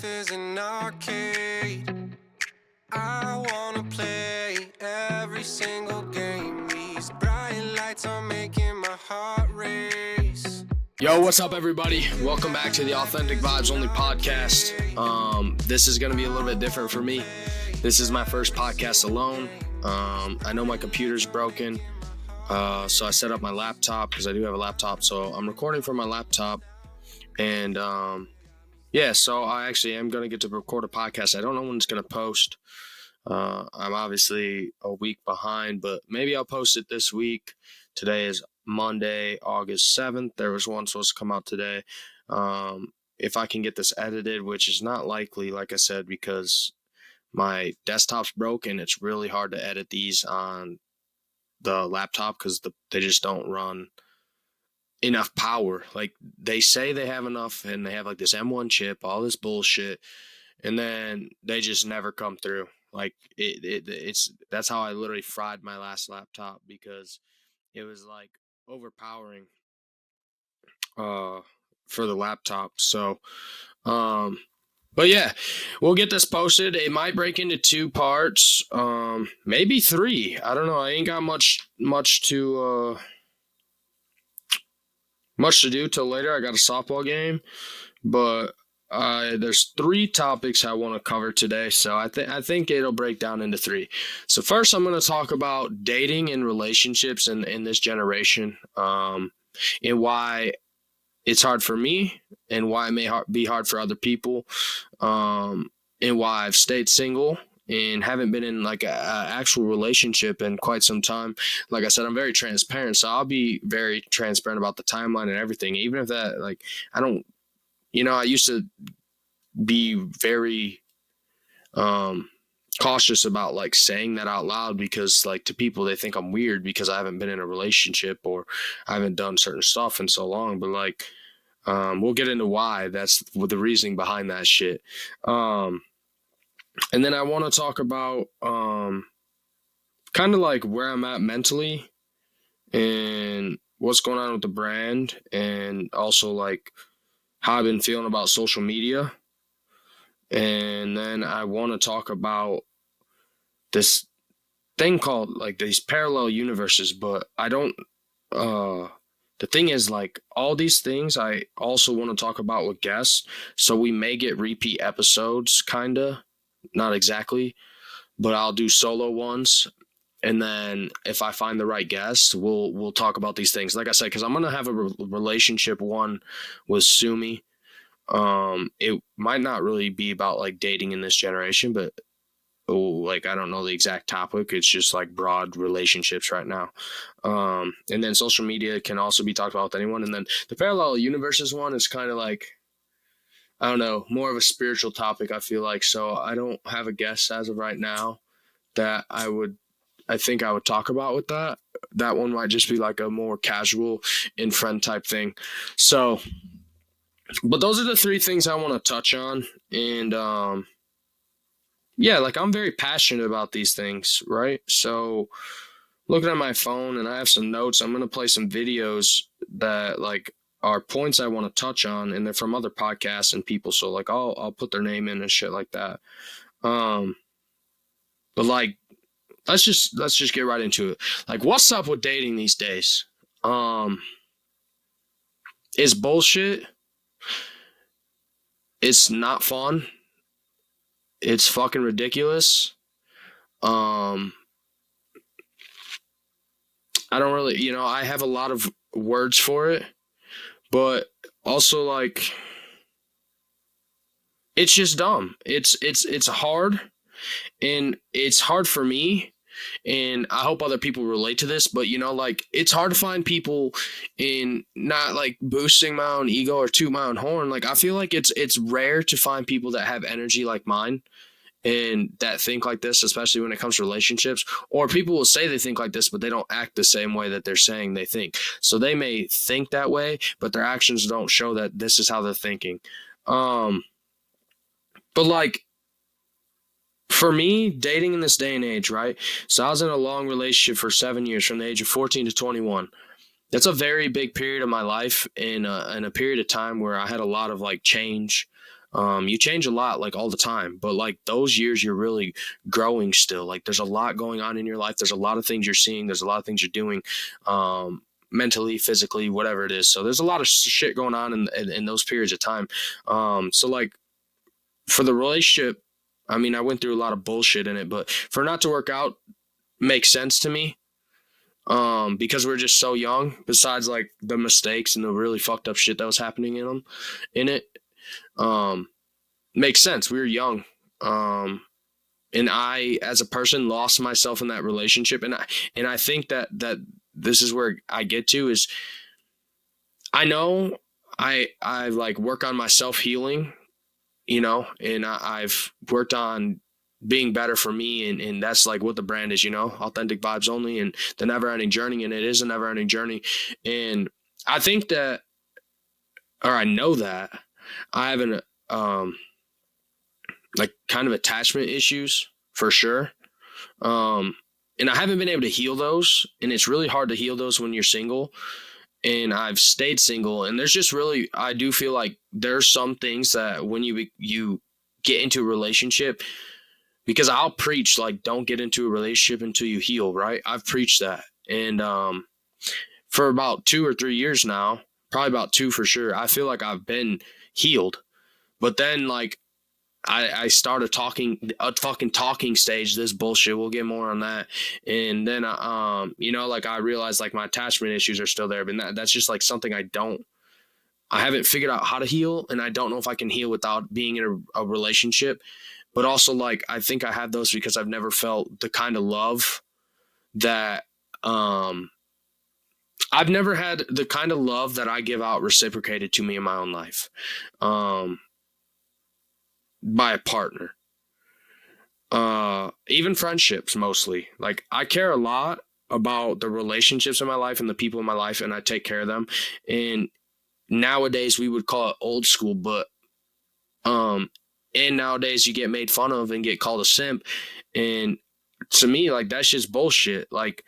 life is an arcade. I wanna play every single game. These bright lights are making my heart race. Yo, what's up, everybody? Welcome back to the Authentic Vibes Only podcast. This is going to be a little bit different for me. This is my first podcast alone. I know my computer's broken, so I set up my laptop because I do have a laptop. So I'm recording from my laptop, and so I actually am going to get to record a podcast. I don't know when it's going to post. I'm obviously a week behind, but maybe I'll post it this week. Today is Monday, August 7th. There was one supposed to come out today. If I can get this edited, which is not likely, like I said, because my desktop's broken. It's really hard to edit these on the laptop because they just don't run enough power. Like, they say they have enough, and they have like this M1 chip, all this bullshit, and then they just never come through. Like, that's how I literally fried my last laptop, because it was like overpowering for the laptop. So but yeah, we'll get this posted. It might break into 2 parts, maybe 3. I don't know. I ain't got much to do till later. I got a softball game, but there's 3 topics I want to cover today, so I think it'll break down into 3. So first, I'm going to talk about dating and relationships in this generation, and why it's hard for me, and why it may be hard for other people, and why I've stayed single and haven't been in like a actual relationship in quite some time. Like I said, I'm very transparent, so I'll be very transparent about the timeline and everything, even if that, like, I don't. I used to be very cautious about like saying that out loud, because like to people, they think I'm weird because I haven't been in a relationship or I haven't done certain stuff in so long. But like, we'll get into why. That's the reasoning behind that shit. And then I want to talk about kind of like where I'm at mentally and what's going on with the brand, and also like how I've been feeling about social media. And then I want to talk about this thing called like these parallel universes, but I don't, the thing is, like, all these things I also want to talk about with guests. So we may get repeat episodes, kinda, not exactly, but I'll do solo ones. And then if I find the right guest, we'll talk about these things. Like I said, because I'm going to have a relationship one with Sumi. It might not really be about like dating in this generation, but like, I don't know the exact topic. It's just like broad relationships right now. And then social media can also be talked about with anyone. And then the parallel universes one is kind of like, I don't know, more of a spiritual topic, I feel like. So I don't have a guest as of right now that I think I would talk about with that. That one might just be like a more casual in friend type thing. So, but those are the 3 things I want to touch on. And like, I'm very passionate about these things, right? So looking at my phone, and I have some notes. I'm going to play some videos that like are points I want to touch on, and they're from other podcasts and people. So like, I'll put their name in and shit like that. But like, let's just get right into it. Like, what's up with dating these days? It's bullshit. It's not fun. It's fucking ridiculous. I don't really, I have a lot of words for it, but also like, it's just dumb. It's hard, and it's hard for me, and I hope other people relate to this. But like, it's hard to find people, in not like boosting my own ego or toot my own horn. Like, I feel like it's rare to find people that have energy like mine and that think like this, especially when it comes to relationships. Or people will say they think like this, but they don't act the same way that they're saying they think. So they may think that way, but their actions don't show that this is how they're thinking. But like, for me, dating in this day and age, right? So I was in a long relationship for 7 years, from the age of 14 to 21. That's a very big period of my life, in a period of time where I had a lot of like change. You change a lot, like, all the time, but like those years you're really growing still. Like there's a lot going on in your life. There's a lot of things you're seeing. There's a lot of things you're doing, mentally, physically, whatever it is. So there's a lot of shit going on in those periods of time. So like for the relationship, I mean, I went through a lot of bullshit in it, but for it not to work out makes sense to me. Because we're just so young, besides like the mistakes and the really fucked up shit that was happening in it, makes sense. We were young. And I, as a person, lost myself in that relationship. And I think that this is where I get to is I know I like work on my self healing, and I've worked on being better for me. And that's like what the brand is, Authentic Vibes Only, and the never ending journey. And it is a never ending journey. And I think that, or I know that I have an, like kind of attachment issues for sure. And I haven't been able to heal those, and it's really hard to heal those when you're single. And I've stayed single, and there's just really, I do feel like there's some things that when you get into a relationship, because I'll preach like, don't get into a relationship until you heal, right? I've preached that. And for about 2 or 3 years now, probably about 2 for sure, I feel like I've been healed. But then like I started a fucking talking stage, this bullshit. We'll get more on that. And then, like I realized like my attachment issues are still there, but that's just like something I haven't figured out how to heal. And I don't know if I can heal without being in a relationship. But also like, I think I have those because I've never felt the kind of love that, I've never had the kind of love that I give out reciprocated to me in my own life. By a partner, even friendships, mostly. Like I care a lot about the relationships in my life and the people in my life, and I take care of them. And nowadays we would call it old school, but and nowadays you get made fun of and get called a simp. And to me, like that's just bullshit. Like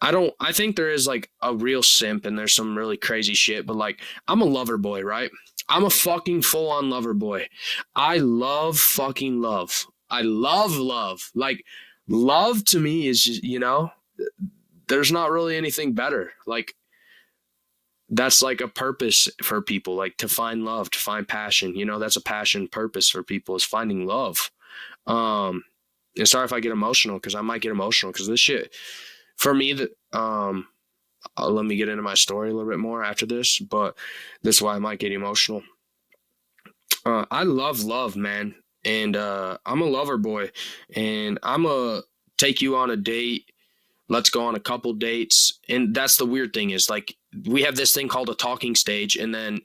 I think there is like a real simp and there's some really crazy shit, but like I'm a lover boy, right? I'm a fucking full on lover boy. I love fucking love. I love love. Like love to me is just, there's not really anything better. Like that's like a purpose for people, like to find love, to find passion, that's a passion purpose for people is finding love. And sorry if I get emotional, because I might get emotional because this shit for me that, let me get into my story a little bit more after this, but this is why I might get emotional. I love love, man. And I'm a lover boy, and I'm a take you on a date. Let's go on a couple dates. And that's the weird thing is like, we have this thing called a talking stage. And then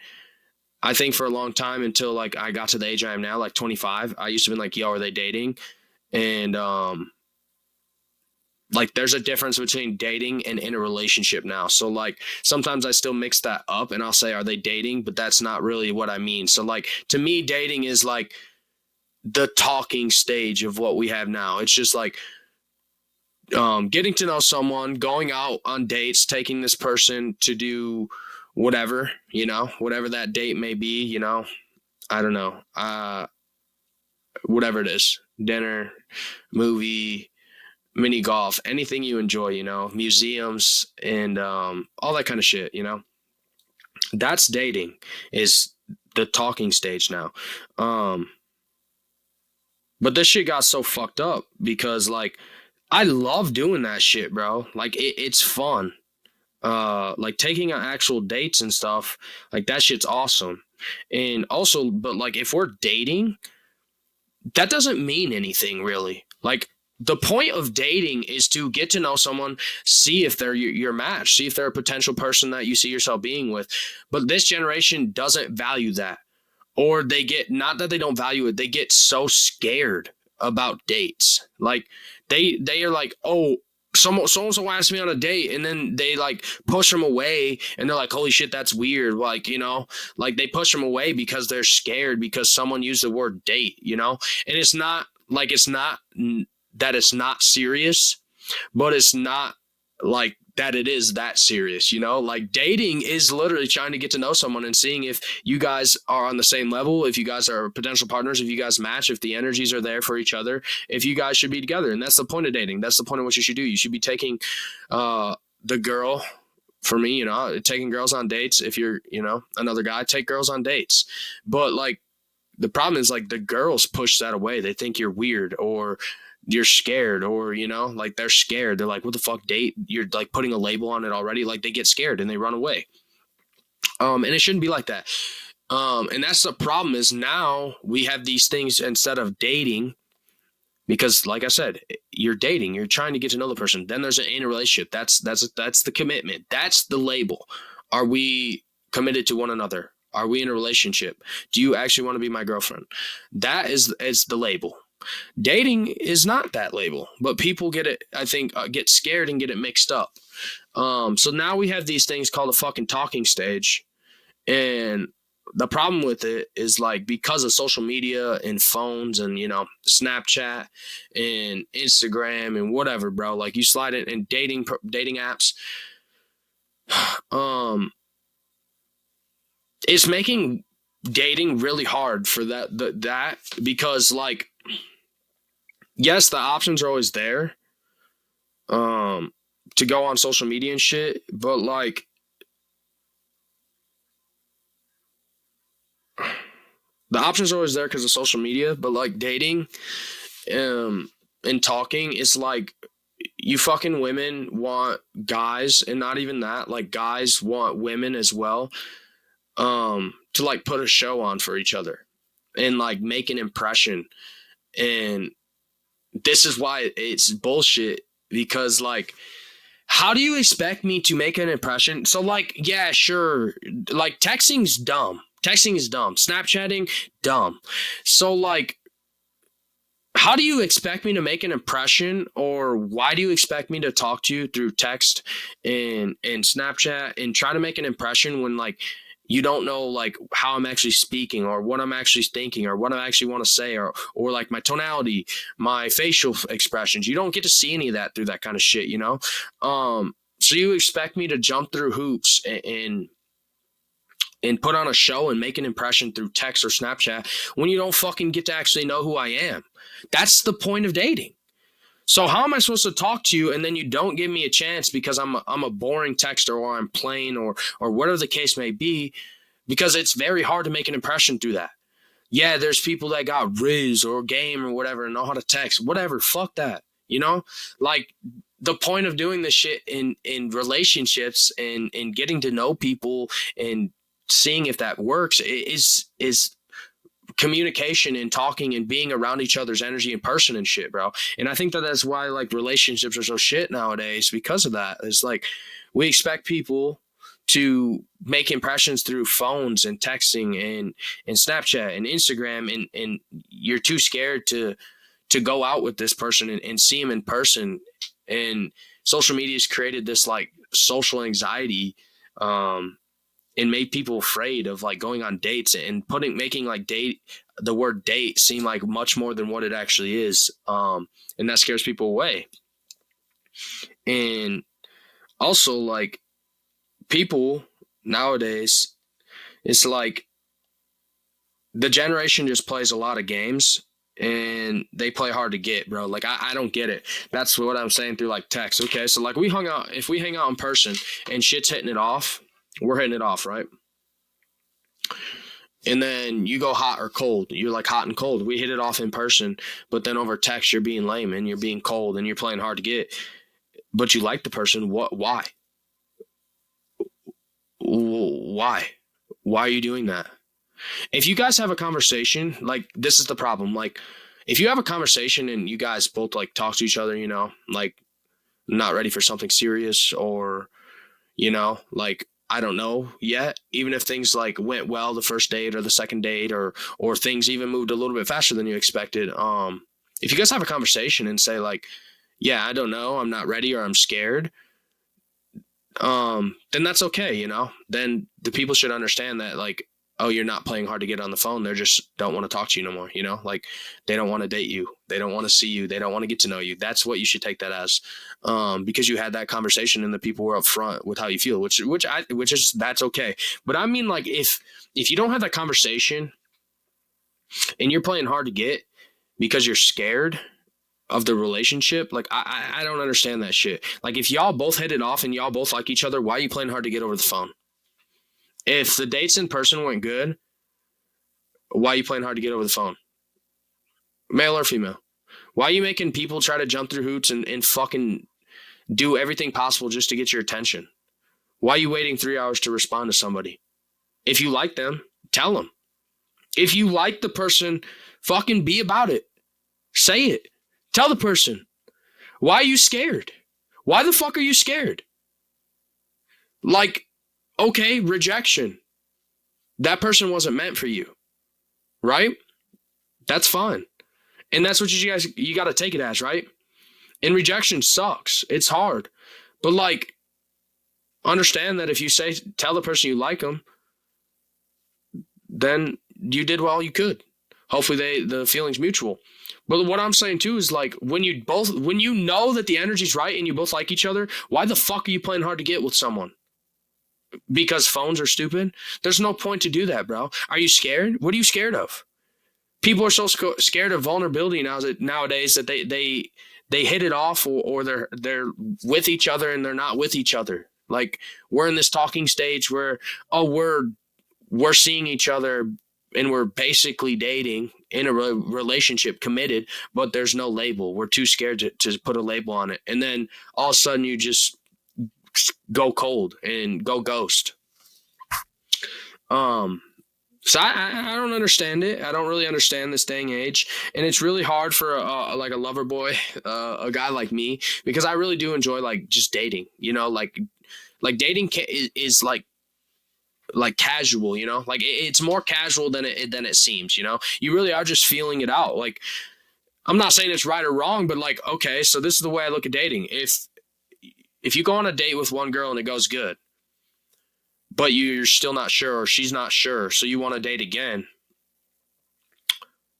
I think for a long time until like I got to the age I am now, like 25, I used to be like, yo, are they dating? And, like there's a difference between dating and in a relationship now. So like sometimes I still mix that up and I'll say, are they dating? But that's not really what I mean. So like to me, dating is like the talking stage of what we have now. It's just like getting to know someone, going out on dates, taking this person to do whatever, whatever that date may be, I don't know. Whatever it is, dinner, movie, mini golf, anything you enjoy, museums and all that kind of shit, that's dating, is the talking stage now. But this shit got so fucked up because like I love doing that shit, bro. Like it's fun. Like taking on actual dates and stuff, like that shit's awesome. And also, but like if we're dating, that doesn't mean anything really. Like the point of dating is to get to know someone, see if they're your match, see if they're a potential person that you see yourself being with. But this generation doesn't value that. Or they get, not that they don't value it, they get so scared about dates. Like they are like, oh, so-and-so asked me on a date, and then they like push them away and they're like, holy shit, that's weird. Like, like they push them away because they're scared because someone used the word date, and it's not that it's not serious, but it's not like that it is that serious, you know? Like dating is literally trying to get to know someone and seeing if you guys are on the same level, if you guys are potential partners, if you guys match, if the energies are there for each other, if you guys should be together. And that's the point of dating. That's the point of what you should do. You should be taking the girl, for me, you know, taking girls on dates. If you're, you know, another guy, take girls on dates. But like the problem is like the girls push that away. They think you're weird or you're scared, or, you know, like they're scared. They're like, what the fuck, date? You're like putting a label on it already. Like they get scared and they run away. And it shouldn't be like that. And that's the problem, is now we have these things instead of dating, because like I said, you're dating, you're trying to get to know the person. Then there's an in a relationship. That's the commitment. That's the label. Are we committed to one another? Are we in a relationship? Do you actually want to be my girlfriend? That is the label. Dating is not that label, but people get it, I think, get scared and get it mixed up. So now we have these things called a fucking talking stage. And the problem with it is, like, because of social media and phones and, you know, Snapchat and Instagram and whatever, bro, like you slide it in dating apps, it's making dating really hard for that because, like, yes, the options are always there to go on social media and shit, but like the options are always there because of social media, but like dating and talking, it's like you fucking women want guys, and not even that, like guys want women as well, to like put a show on for each other and like make an impression. And this is why it's bullshit, because like, how do you expect me to make an impression? So like, yeah, sure. Like texting's dumb. Texting is dumb. Snapchatting, dumb. So like, how do you expect me to make an impression, or why do you expect me to talk to you through text and Snapchat and try to make an impression when like you don't know like how I'm actually speaking or what I'm actually thinking or what I actually want to say, or like my tonality, my facial expressions. You don't get to see any of that through that kind of shit, you know? So you expect me to jump through hoops and put on a show and make an impression through text or Snapchat when you don't fucking get to actually know who I am. That's the point of dating. So how am I supposed to talk to you and then you don't give me a chance because I'm a boring texter, or I'm plain, or whatever the case may be, because it's very hard to make an impression through that. Yeah, there's people that got Riz or game or whatever and know how to text, whatever. Fuck that. You know, like the point of doing this shit in relationships and getting to know people and seeing if that works is communication and talking and being around each other's energy in person and shit, bro. And I think that's why like relationships are so shit nowadays, because of that. It's like we expect people to make impressions through phones and texting and Snapchat and Instagram, and you're too scared to go out with this person and see him in person. And social media has created this like social anxiety, and made people afraid of like going on dates and making like the word date seem like much more than what it actually is. And that scares people away. And also like people nowadays, it's like the generation just plays a lot of games and they play hard to get, bro. Like I don't get it. That's what I'm saying through like text. Okay. So like if we hang out in person and shit's hitting it off, we're hitting it off, right? And then you go hot or cold. You're like hot and cold. We hit it off in person, but then over text, you're being lame and you're being cold and you're playing hard to get. But you like the person. What? Why? Why? Why are you doing that? If you guys have a conversation, like this is the problem. Like if you have a conversation and you guys both like talk to each other, you know, like not ready for something serious, or, you know, like, I don't know yet, even if things like went well the first date or the second date, or things even moved a little bit faster than you expected. If you guys have a conversation and say like, yeah, I don't know, I'm not ready, or I'm scared, then that's okay. You know, then the people should understand that like, oh, you're not playing hard to get on the phone. They just don't want to talk to you no more. You know, like they don't want to date you. They don't want to see you. They don't want to get to know you. That's what you should take that as, because you had that conversation and the people were upfront with how you feel, which is that's okay. But I mean, like if you don't have that conversation and you're playing hard to get because you're scared of the relationship, like I don't understand that shit. Like if y'all both hit it off and y'all both like each other, why are you playing hard to get over the phone? If the dates in person went good, why are you playing hard to get over the phone? Male or female? Why are you making people try to jump through hoops and fucking do everything possible just to get your attention? Why are you waiting 3 hours to respond to somebody? If you like them, tell them. If you like the person, fucking be about it. Say it. Tell the person. Why are you scared? Why the fuck are you scared? Like, okay, rejection. That person wasn't meant for you. Right? That's fine. And that's what you got to take it as, right? And rejection sucks. It's hard. But like, understand that if you tell the person you like them, then you did well you could. Hopefully the feeling's mutual. But what I'm saying too is like when you know that the energy's right and you both like each other, why the fuck are you playing hard to get with someone? Because phones are stupid? There's no point to do that, bro. Are you scared? What are you scared of? People are so scared of vulnerability nowadays that they hit it off or they're with each other and they're not with each other. Like we're in this talking stage where we're seeing each other and we're basically dating in a relationship, committed, but there's no label. We're too scared to put a label on it. And then all of a sudden you just go cold and go ghost. So I don't understand it. I don't really understand this day and age. And it's really hard for a lover boy, a guy like me, because I really do enjoy like just dating, you know, like dating is like casual, you know, like it's more casual than it seems, you know, you really are just feeling it out. Like, I'm not saying it's right or wrong, but like, okay, so this is the way I look at dating. If you go on a date with one girl and it goes good, but you're still not sure or she's not sure, so you want to date again,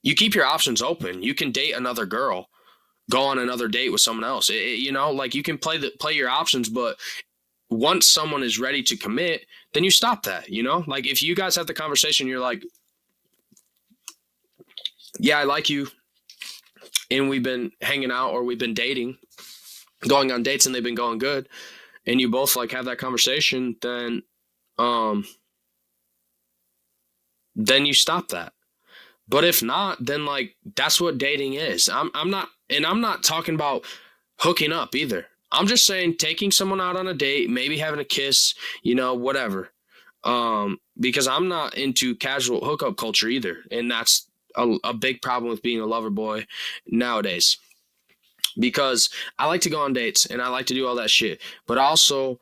you keep your options open. You can date another girl, go on another date with someone else. You know, like you can play your options, but once someone is ready to commit, then you stop that, you know? Like if you guys have the conversation, you're like, yeah, I like you, and we've been hanging out or we've been dating, going on dates and they've been going good, and you both like have that conversation, then you stop that. But if not, then like that's what dating is. I'm not talking about hooking up either. I'm just saying taking someone out on a date, maybe having a kiss, you know, whatever. Because I'm not into casual hookup culture either, and that's a big problem with being a lover boy nowadays. Because I like to go on dates and I like to do all that shit, but also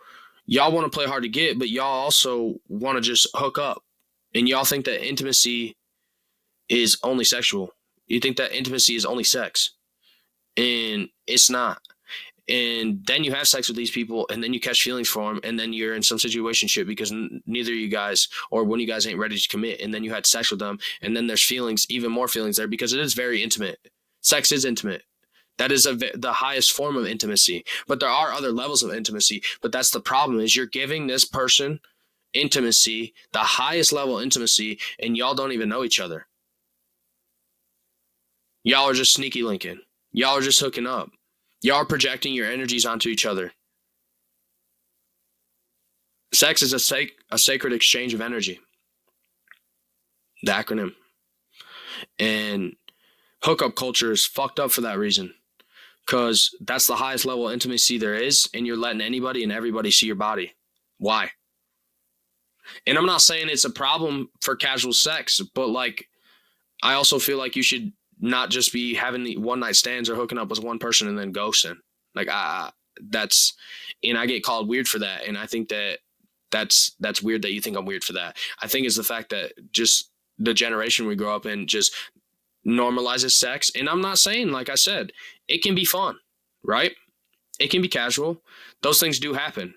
y'all want to play hard to get, but y'all also want to just hook up. And y'all think that intimacy is only sexual. You think that intimacy is only sex. And it's not. And then you have sex with these people and then you catch feelings for them. And then you're in some situationship because neither of you guys, or one of you guys ain't ready to commit. And then you had sex with them. And then there's feelings, even more feelings there, because it is very intimate. Sex is intimate. That is the highest form of intimacy. But there are other levels of intimacy. But that's the problem, is you're giving this person intimacy, the highest level of intimacy, and y'all don't even know each other. Y'all are just sneaky linking. Y'all are just hooking up. Y'all are projecting your energies onto each other. Sex is a sacred exchange of energy. The acronym. And hookup culture is fucked up for that reason. Because that's the highest level of intimacy there is, and you're letting anybody and everybody see your body. Why? And I'm not saying it's a problem for casual sex, but like, I also feel like you should not just be having the one night stands or hooking up with one person and then ghosting. Like, and I get called weird for that. And I think that's weird that you think I'm weird for that. I think it's the fact that just the generation we grow up in just normalizes sex. And I'm not saying, like I said, it can be fun, right? It can be casual. Those things do happen.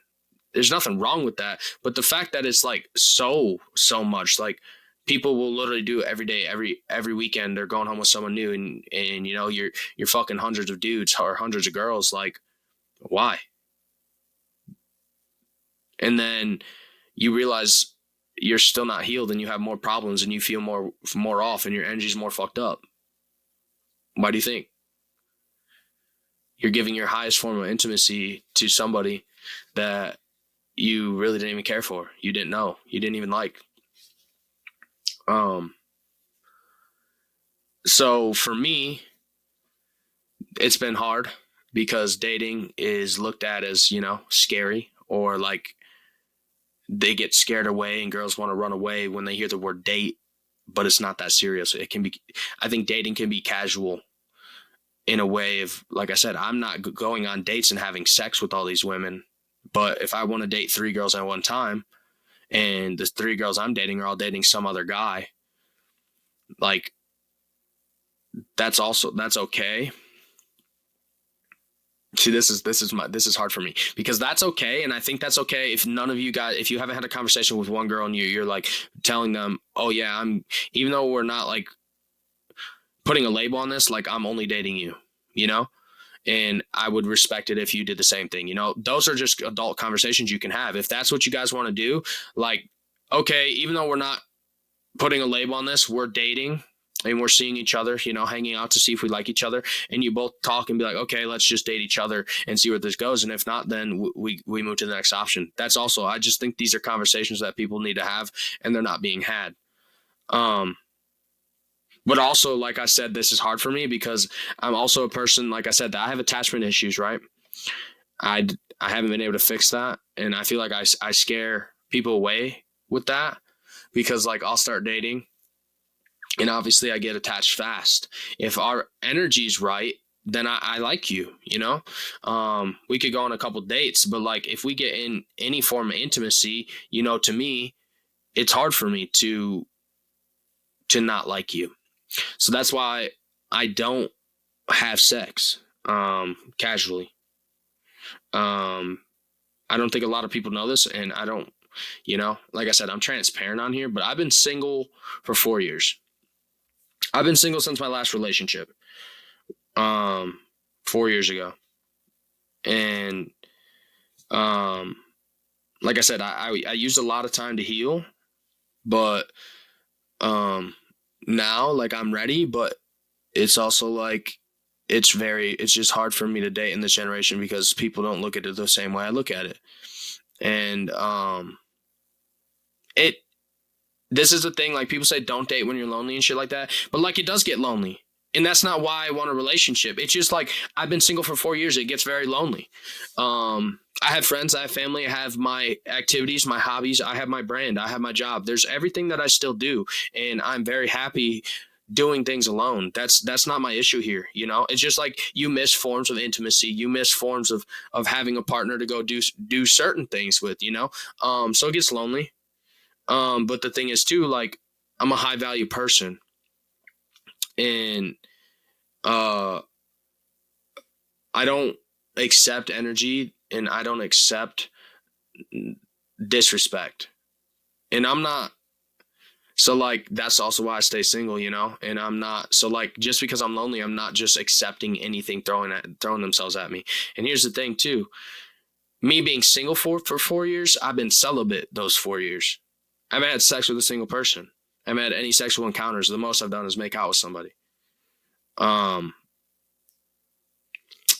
There's nothing wrong with that. But the fact that it's like so much, like people will literally do it every day, every weekend. They're going home with someone new, and you know, you're fucking hundreds of dudes or hundreds of girls. Like, why? And then you realize you're still not healed, and you have more problems, and you feel more off, and your energy's more fucked up. Why do you think? You're giving your highest form of intimacy to somebody that you really didn't even care for. You didn't know. You didn't even like. So for me, it's been hard because dating is looked at as, you know, scary, or like they get scared away and girls want to run away when they hear the word date, but it's not that serious. It can be, I think dating can be casual in a way of, like I said, I'm not going on dates and having sex with all these women. But if I want to date 3 girls at one time, and the 3 girls I'm dating are all dating some other guy, like, that's okay. See, this is hard for me, because that's okay. And I think that's okay if none of you guys, if you haven't had a conversation with one girl and you're like telling them, oh yeah, even though we're not like putting a label on this, like, I'm only dating you, you know? And I would respect it if you did the same thing. You know, those are just adult conversations you can have. If that's what you guys want to do, like, okay, even though we're not putting a label on this, we're dating and we're seeing each other, you know, hanging out to see if we like each other. And you both talk and be like, okay, let's just date each other and see where this goes. And if not, then we move to the next option. That's also, I just think these are conversations that people need to have, and they're not being had. But also, like I said, this is hard for me because I'm also a person, like I said, that I have attachment issues, right? I haven't been able to fix that. And I feel like I scare people away with that, because like I'll start dating and obviously I get attached fast. If our energy's right, then I like you, you know? We could go on a couple dates, but like if we get in any form of intimacy, you know, to me, it's hard for me to not like you. So that's why I don't have sex casually. I don't think a lot of people know this, and I don't, you know, like I said, I'm transparent on here, but I've been single for 4 years. I've been single since my last relationship, 4 years ago. And like I said, I used a lot of time to heal, but now, like, I'm ready, but it's also like it's just hard for me to date in this generation because people don't look at it the same way I look at it. And this is the thing, like, people say don't date when you're lonely and shit like that, but like, it does get lonely. And that's not why I want a relationship. It's just like, I've been single for 4 years. It gets very lonely. I have friends, I have family, I have my activities, my hobbies, I have my brand, I have my job. There's everything that I still do. And I'm very happy doing things alone. That's not my issue here. You know, it's just like you miss forms of intimacy. You miss forms of having a partner to go do certain things with, you know? So it gets lonely. But the thing is too, like, I'm a high value person, and I don't accept energy, and I don't accept disrespect. And I'm not, so like, that's also why I stay single, you know? And I'm not, so like, just because I'm lonely, I'm not just accepting anything throwing themselves at me. And here's the thing too, me being single for 4 years, I've been celibate those 4 years. I haven't had sex with a single person. I haven't had any sexual encounters. The most I've done is make out with somebody.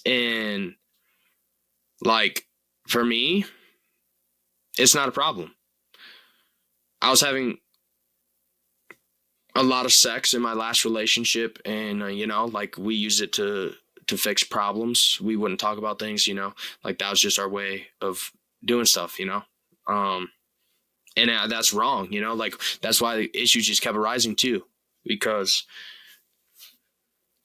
And like, for me, it's not a problem. I was having a lot of sex in my last relationship, and you know, like, we used it to fix problems. We wouldn't talk about things, you know, like, that was just our way of doing stuff, you know. And that's wrong, you know, like, that's why the issues just kept arising too, because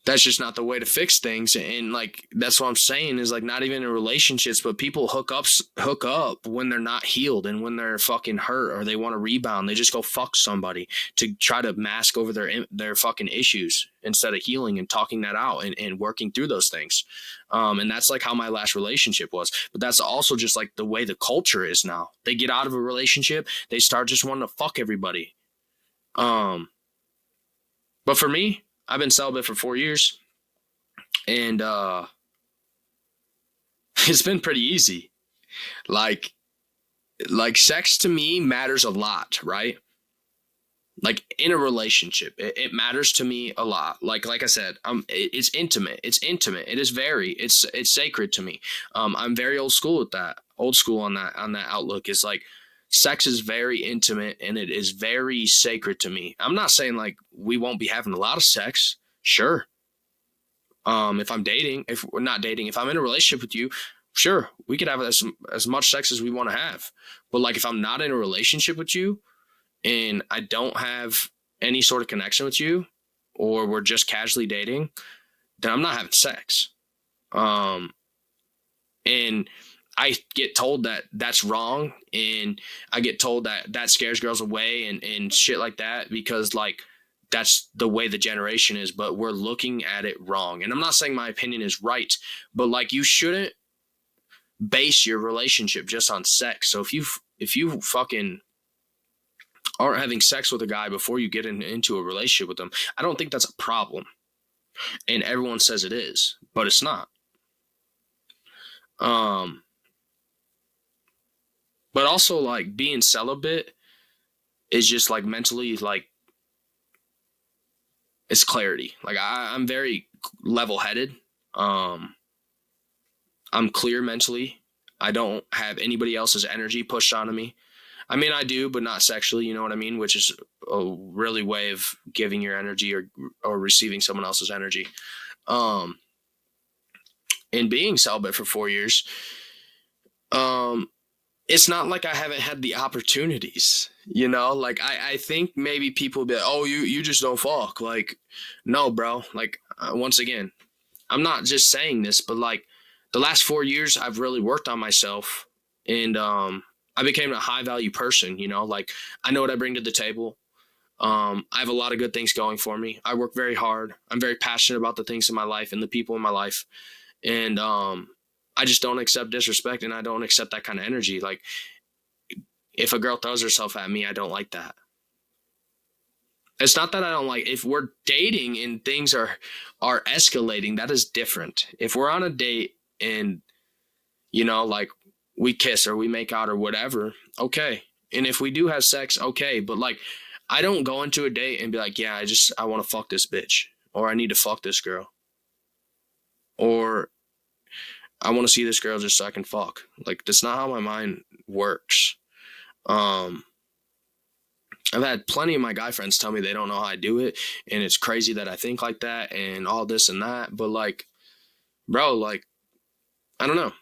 that's just not the way to fix things. And like, that's what I'm saying is, like, not even in relationships, but people hook up when they're not healed and when they're fucking hurt or they want to rebound. They just go fuck somebody to try to mask over their fucking issues instead of healing and talking that out and working through those things. And that's like how my last relationship was. But that's also just like the way the culture is now. They get out of a relationship, they start just wanting to fuck everybody. But for me, I've been celibate for 4 years, and it's been pretty easy. Like sex to me matters a lot, right? Like in a relationship, it matters to me a lot. Like I said, it's intimate. It's intimate. It is it's sacred to me. I'm very old school with that. Old school on that outlook is like sex is very intimate and it is very sacred to me. I'm not saying like we won't be having a lot of sex. Sure. If I'm dating, if we're not dating, if I'm in a relationship with you, sure, we could have as much sex as we want to have. But like if I'm not in a relationship with you and I don't have any sort of connection with you, or we're just casually dating, then I'm not having sex. And I get told that that's wrong, and I get told that that scares girls away and shit like that, because like that's the way the generation is, but we're looking at it wrong. And I'm not saying my opinion is right, but like you shouldn't base your relationship just on sex. So if you fucking aren't having sex with a guy before you get into a relationship with them, I don't think that's a problem. And everyone says it is, but it's not. But also like being celibate is just like mentally like it's clarity. Like I'm very level headed. I'm clear mentally. I don't have anybody else's energy pushed onto me. I mean, I do, but not sexually, you know what I mean? Which is a really way of giving your energy or receiving someone else's energy. And being celibate for 4 years, it's not like I haven't had the opportunities, you know? Like, I think maybe people be like, oh, you just don't fuck. Like, no, bro. Like, once again, I'm not just saying this, but like the last 4 years, I've really worked on myself, and I became a high value person, you know? Like, I know what I bring to the table. I have a lot of good things going for me. I work very hard. I'm very passionate about the things in my life and the people in my life. And I just don't accept disrespect, and I don't accept that kind of energy. Like, if a girl throws herself at me, I don't like that. It's not that I don't like, if we're dating and things are escalating, that is different. If we're on a date and, you know, like we kiss or we make out or whatever, okay. And if we do have sex, okay. But like, I don't go into a date and be like, yeah, I want to fuck this bitch, or I need to fuck this girl, or I want to see this girl just so I can fuck. Like, that's not how my mind works. I've had plenty of my guy friends tell me they don't know how I do it, and it's crazy that I think like that and all this and that. But like, bro, like, I don't know.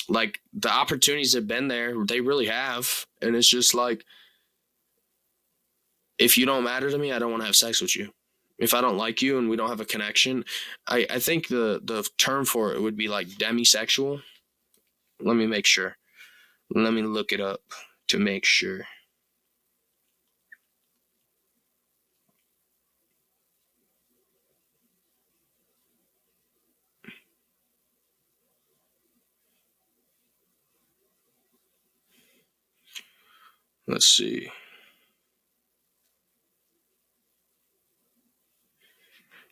Like, the opportunities have been there. They really have. And it's just like, if you don't matter to me, I don't want to have sex with you. If I don't like you and we don't have a connection, I think the term for it would be like demisexual. Let me make sure. Let me look it up to make sure. Let's see.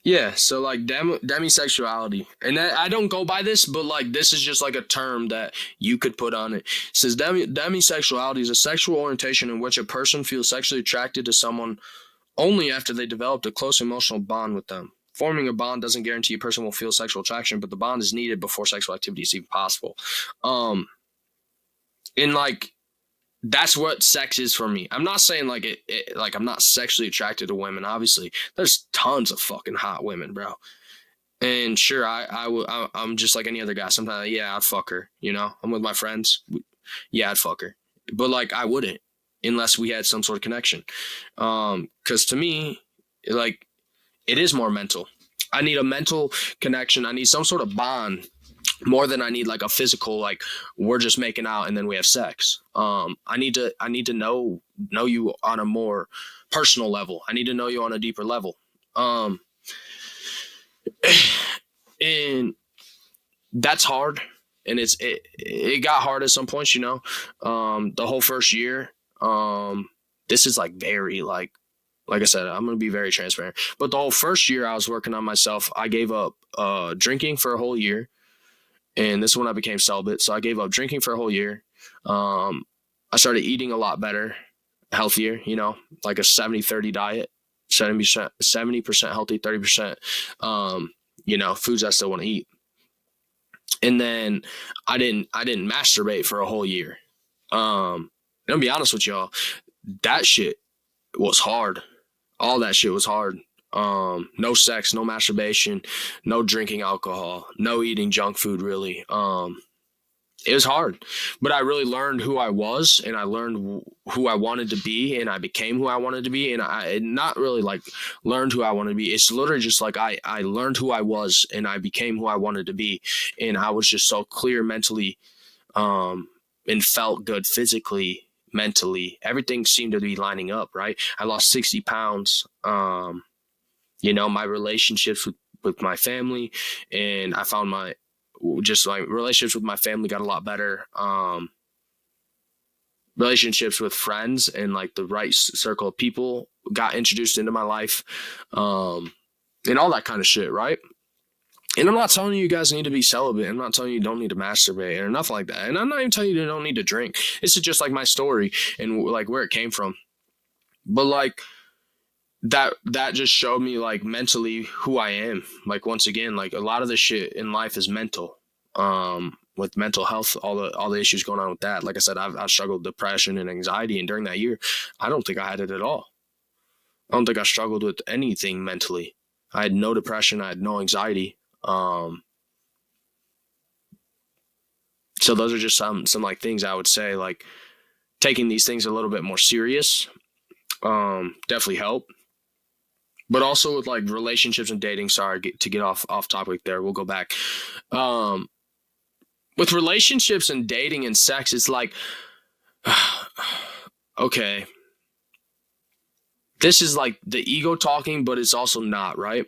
Yeah, so like demisexuality, and I don't go by this, but like this is just like a term that you could put on it. It says demisexuality is a sexual orientation in which a person feels sexually attracted to someone only after they developed a close emotional bond with them. Forming a bond doesn't guarantee a person will feel sexual attraction, but the bond is needed before sexual activity is even possible. And like that's what sex is for me. I'm not saying like like I'm not sexually attracted to women. Obviously, there's tons of fucking hot women, bro. And sure, I'm just like any other guy. Sometimes, yeah, I'd fuck her. You know, I'm with my friends. Yeah, I'd fuck her. But like, I wouldn't unless we had some sort of connection. Because to me, like, it is more mental. I need a mental connection. I need some sort of bond more than I need like a physical, like we're just making out and then we have sex. I need to know you on a more personal level. I need to know you on a deeper level. And that's hard. And it got hard at some points, you know. The whole first year, this is like very like Like I said, I'm going to be very transparent. But the whole first year I was working on myself, I gave up drinking for a whole year. And this is when I became celibate. So I gave up drinking for a whole year. I started eating a lot better, healthier, like a 70-30 diet, 70% healthy, 30%, foods I still want to eat. And then I didn't masturbate for a whole year. And I'll be honest with y'all, that shit was hard. All that shit was hard. No sex, no masturbation, no drinking alcohol, no eating junk food, really. It was hard, but I really learned who I was, and I learned who I wanted to be, and I became who I wanted to be. And I not really like learned who I wanted to be. It's literally just like I learned who I was, and I became who I wanted to be. And I was just so clear mentally, and felt good physically, mentally. Everything seemed to be lining up, right? I lost 60 pounds. My relationships with my family, and I found my relationships with my family got a lot better. Relationships with friends and like the right circle of people got introduced into my life, and all that kind of shit, right? And I'm not telling you guys need to be celibate. I'm not telling you don't need to masturbate or nothing like that. And I'm not even telling you don't need to drink. This is just like my story and like where it came from. But like that just showed me like mentally who I am. Like once again, like a lot of the shit in life is mental. With mental health, all the issues going on with that. Like I said, I've struggled with depression and anxiety, and during that year, I don't think I had it at all. I don't think I struggled with anything mentally. I had no depression. I had no anxiety. So those are just some like things I would say, like taking these things a little bit more serious, definitely help. But also with like relationships and dating, sorry to get off topic there. We'll go back. With relationships and dating and sex, it's like, okay, this is like the ego talking, but it's also not, right?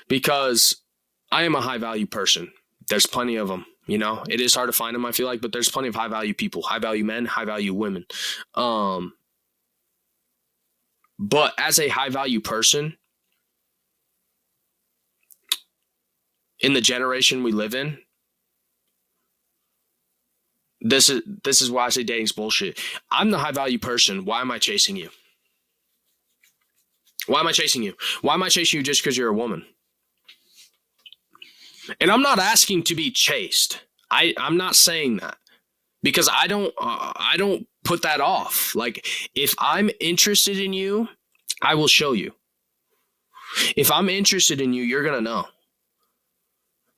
Because I am a high value person. There's plenty of them, it is hard to find them, I feel like, but there's plenty of high value people, high value men, high value women. But as a high value person in the generation we live in, this is why I say dating's bullshit. I'm the high value person. Why am I chasing you? Why am I chasing you? Why am I chasing you just because you're a woman? And I'm not asking to be chased. I'm not saying that, because I don't put that off. Like, if I'm interested in you, I will show you. If I'm interested in you, you're going to know.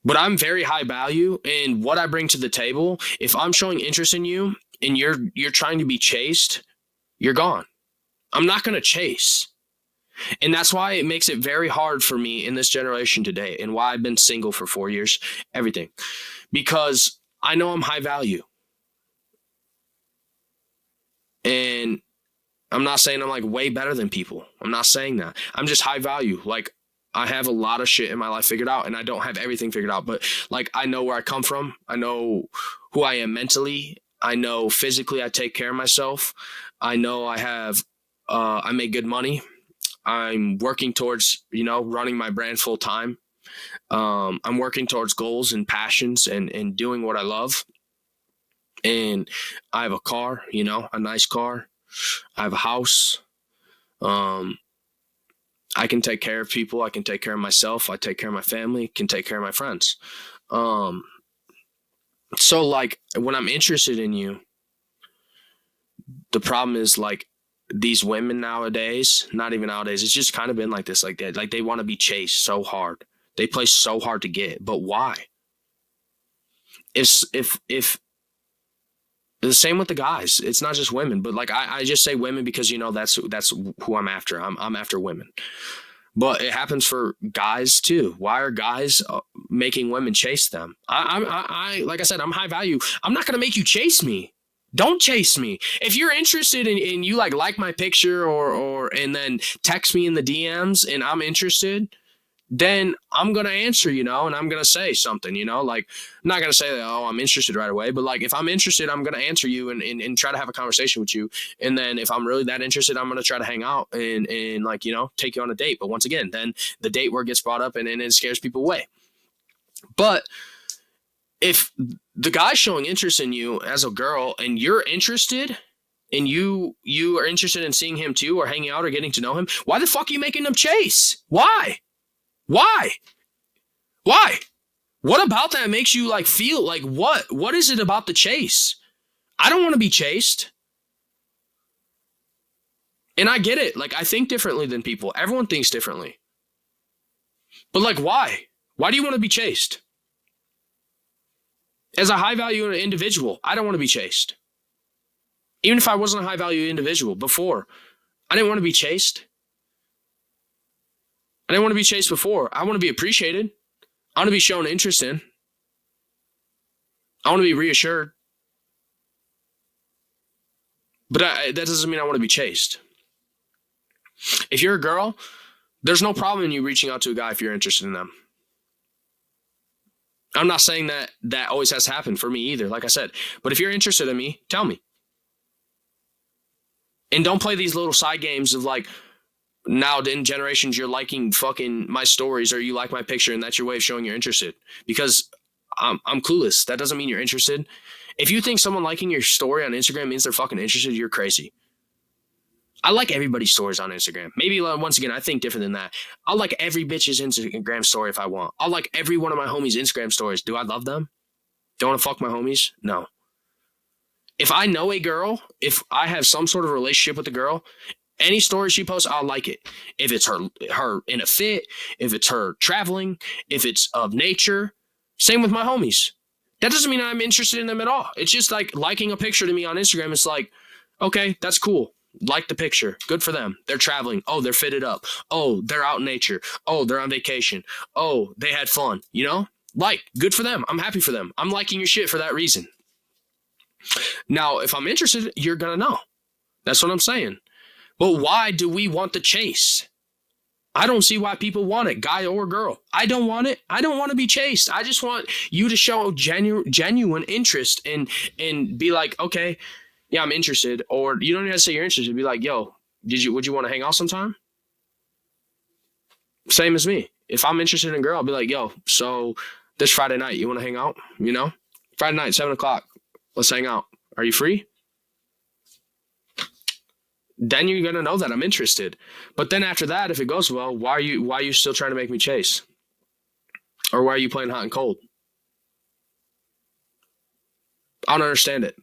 But I'm very high value, and what I bring to the table, if I'm showing interest in you and you're trying to be chased, you're gone. I'm not going to chase. And that's why it makes it very hard for me in this generation today, and why I've been single for 4 years, everything. Because I know I'm high value. And I'm not saying I'm like way better than people. I'm not saying that. I'm just high value. Like, I have a lot of shit in my life figured out, and I don't have everything figured out, but like, I know where I come from. I know who I am mentally. I know physically I take care of myself. I know I make good money. I'm working towards, running my brand full time. I'm working towards goals and passions and doing what I love. And I have a car, a nice car. I have a house. I can take care of people. I can take care of myself. I take care of my family, can take care of my friends. So like, when I'm interested in you, the problem is like, these women nowadays, not even nowadays, it's just kind of been like this, like that. Like, they want to be chased so hard. They play so hard to get, but why? If the same with the guys, it's not just women, but like, I just say women because, that's who I'm after. I'm after women, but it happens for guys too. Why are guys making women chase them? I like I said, I'm high value. I'm not going to make you chase me. Don't chase me. If you're interested in you like my picture or and then text me in the DMs and I'm interested, then I'm going to answer, and I'm going to say something, like I'm not going to say that, oh, I'm interested right away. But like, if I'm interested, I'm going to answer you and try to have a conversation with you. And then if I'm really that interested, I'm going to try to hang out and like, take you on a date. But once again, then the date word gets brought up and it scares people away. But if the guy's showing interest in you as a girl and you're interested and you are interested in seeing him too, or hanging out or getting to know him, why the fuck are you making him chase? Why? What about that makes you like feel like what is it about the chase? I don't want to be chased. And I get it. Like, I think differently than people. Everyone thinks differently. But like, why? Why do you want to be chased? As a high value individual, I don't want to be chased. Even if I wasn't a high value individual before, I didn't want to be chased. I didn't want to be chased before. I want to be appreciated. I want to be shown interest in. I want to be reassured. But that doesn't mean I want to be chased. If you're a girl, there's no problem in you reaching out to a guy if you're interested in them. I'm not saying that always has to happen for me either, like I said. But if you're interested in me, tell me. And don't play these little side games of like, now in generations you're liking fucking my stories or you like my picture and that's your way of showing you're interested. Because I'm clueless. That doesn't mean you're interested. If you think someone liking your story on Instagram means they're fucking interested, you're crazy. I like everybody's stories on Instagram. Maybe once again, I think different than that. I'll like every bitch's Instagram story if I want. I'll like every one of my homies' Instagram stories. Do I love them? Do I want to fuck my homies? No. If I know a girl, if I have some sort of relationship with a girl, any story she posts, I'll like it. If it's her in a fit, if it's her traveling, if it's of nature. Same with my homies. That doesn't mean I'm interested in them at all. It's just like liking a picture to me on Instagram. It's like, okay, that's cool. Like the picture. Good for them. They're traveling. Oh, they're fitted up. Oh, they're out in nature. Oh, they're on vacation. Oh, they had fun. Like, good for them. I'm happy for them. I'm liking your shit for that reason. Now, if I'm interested, you're going to know. That's what I'm saying. But why do we want the chase? I don't see why people want it, guy or girl. I don't want it. I don't want to be chased. I just want you to show genuine interest and be like, okay, yeah, I'm interested. Or you don't even have to say you're interested. Be like, yo, would you want to hang out sometime? Same as me. If I'm interested in a girl, I'll be like, yo, so this Friday night, you want to hang out? Friday night, 7:00. Let's hang out. Are you free? Then you're going to know that I'm interested. But then after that, if it goes well, why are you still trying to make me chase? Or why are you playing hot and cold? I don't understand it.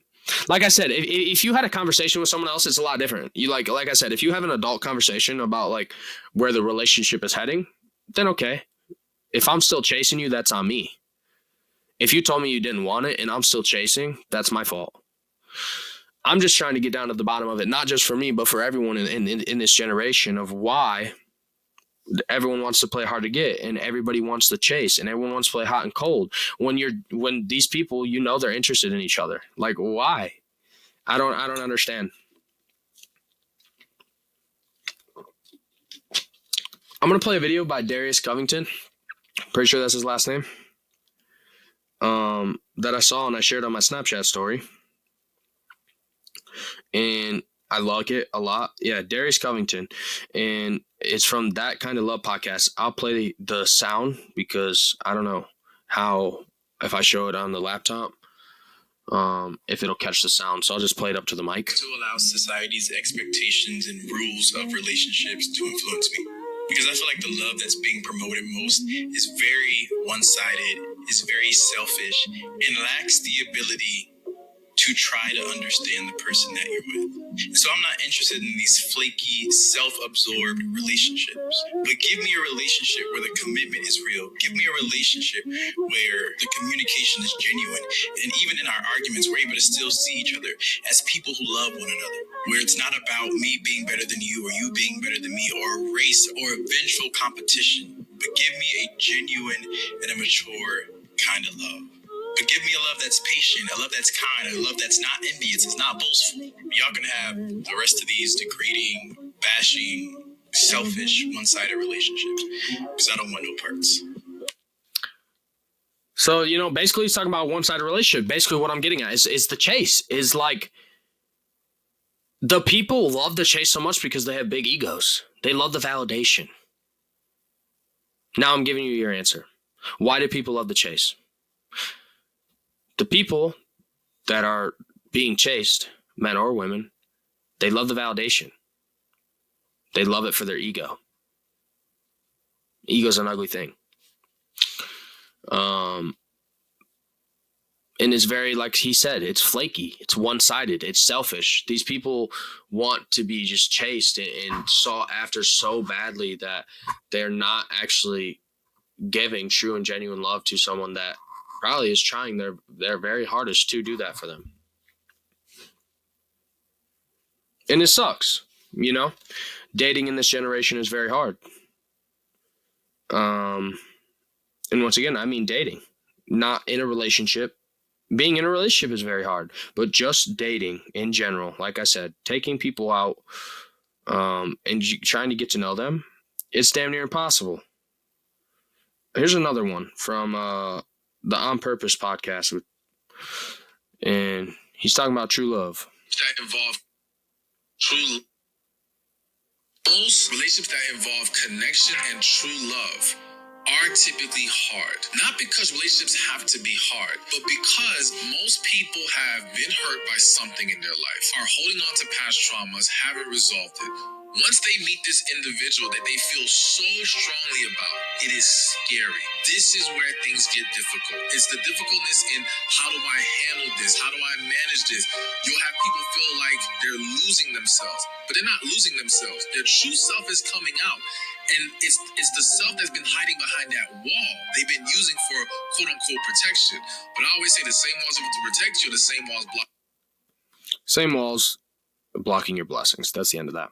Like I said, if you had a conversation with someone else, it's a lot different. You like I said, if you have an adult conversation about like where the relationship is heading, then okay. If I'm still chasing you, that's on me. If you told me you didn't want it and I'm still chasing, that's my fault. I'm just trying to get down to the bottom of it, not just for me, but for everyone in this generation of why everyone wants to play hard to get and everybody wants to chase and everyone wants to play hot and cold. When these people, they're interested in each other. Like, why? I don't understand. I'm going to play a video by Darius Covington. Pretty sure that's his last name. That I saw and I shared on my Snapchat story. And I like it a lot. Yeah, Darius Covington. And it's from That Kind of Love podcast. I'll play the sound because I don't know if I show it on the laptop, if it'll catch the sound. So I'll just play it up to the mic. To allow society's expectations and rules of relationships to influence me. Because I feel like the love that's being promoted most is very one-sided, is very selfish, and lacks the ability to try to understand the person that you're with. And so I'm not interested in these flaky, self-absorbed relationships. But give me a relationship where the commitment is real. Give me a relationship where the communication is genuine. And even in our arguments, we're able to still see each other as people who love one another. Where it's not about me being better than you or you being better than me or a race or a vengeful competition. But give me a genuine and a mature kind of love. But give me a love that's patient, a love that's kind, a love that's not envious, it's not boastful. Y'all can have the rest of these degrading, bashing, selfish, one-sided relationships because I don't want no parts. So, basically he's talking about a one-sided relationship. Basically what I'm getting at is the chase. Is like the people love the chase so much because they have big egos. They love the validation. Now I'm giving you your answer. Why do people love the chase? The people that are being chased, men or women, they love the validation. They love it for their ego. Ego's an ugly thing. And it's very, like he said, it's flaky. It's one-sided. It's selfish. These people want to be just chased and sought after so badly that they're not actually giving true and genuine love to someone that probably is trying their very hardest to do that for them. And it sucks, Dating in this generation is very hard. And once again, I mean dating, not in a relationship. Being in a relationship is very hard, but just dating in general, like I said, taking people out and trying to get to know them, it's damn near impossible. Here's another one from the On Purpose podcast, and he's talking about true love. That involve most relationships that involve connection and true love are typically hard. Not because relationships have to be hard, but because most people have been hurt by something in their life, are holding on to past traumas, haven't resolved it. Once they meet this individual that they feel so strongly about, it is scary. This is where things get difficult. It's the difficultness in how do I handle this? How do I manage this? You'll have people feel like they're losing themselves, but they're not losing themselves. Their true self is coming out. And it's the self that's been hiding behind that wall they've been using for quote-unquote protection. But I always say the same walls are to protect you, the same walls block. Same walls blocking your blessings. That's the end of that.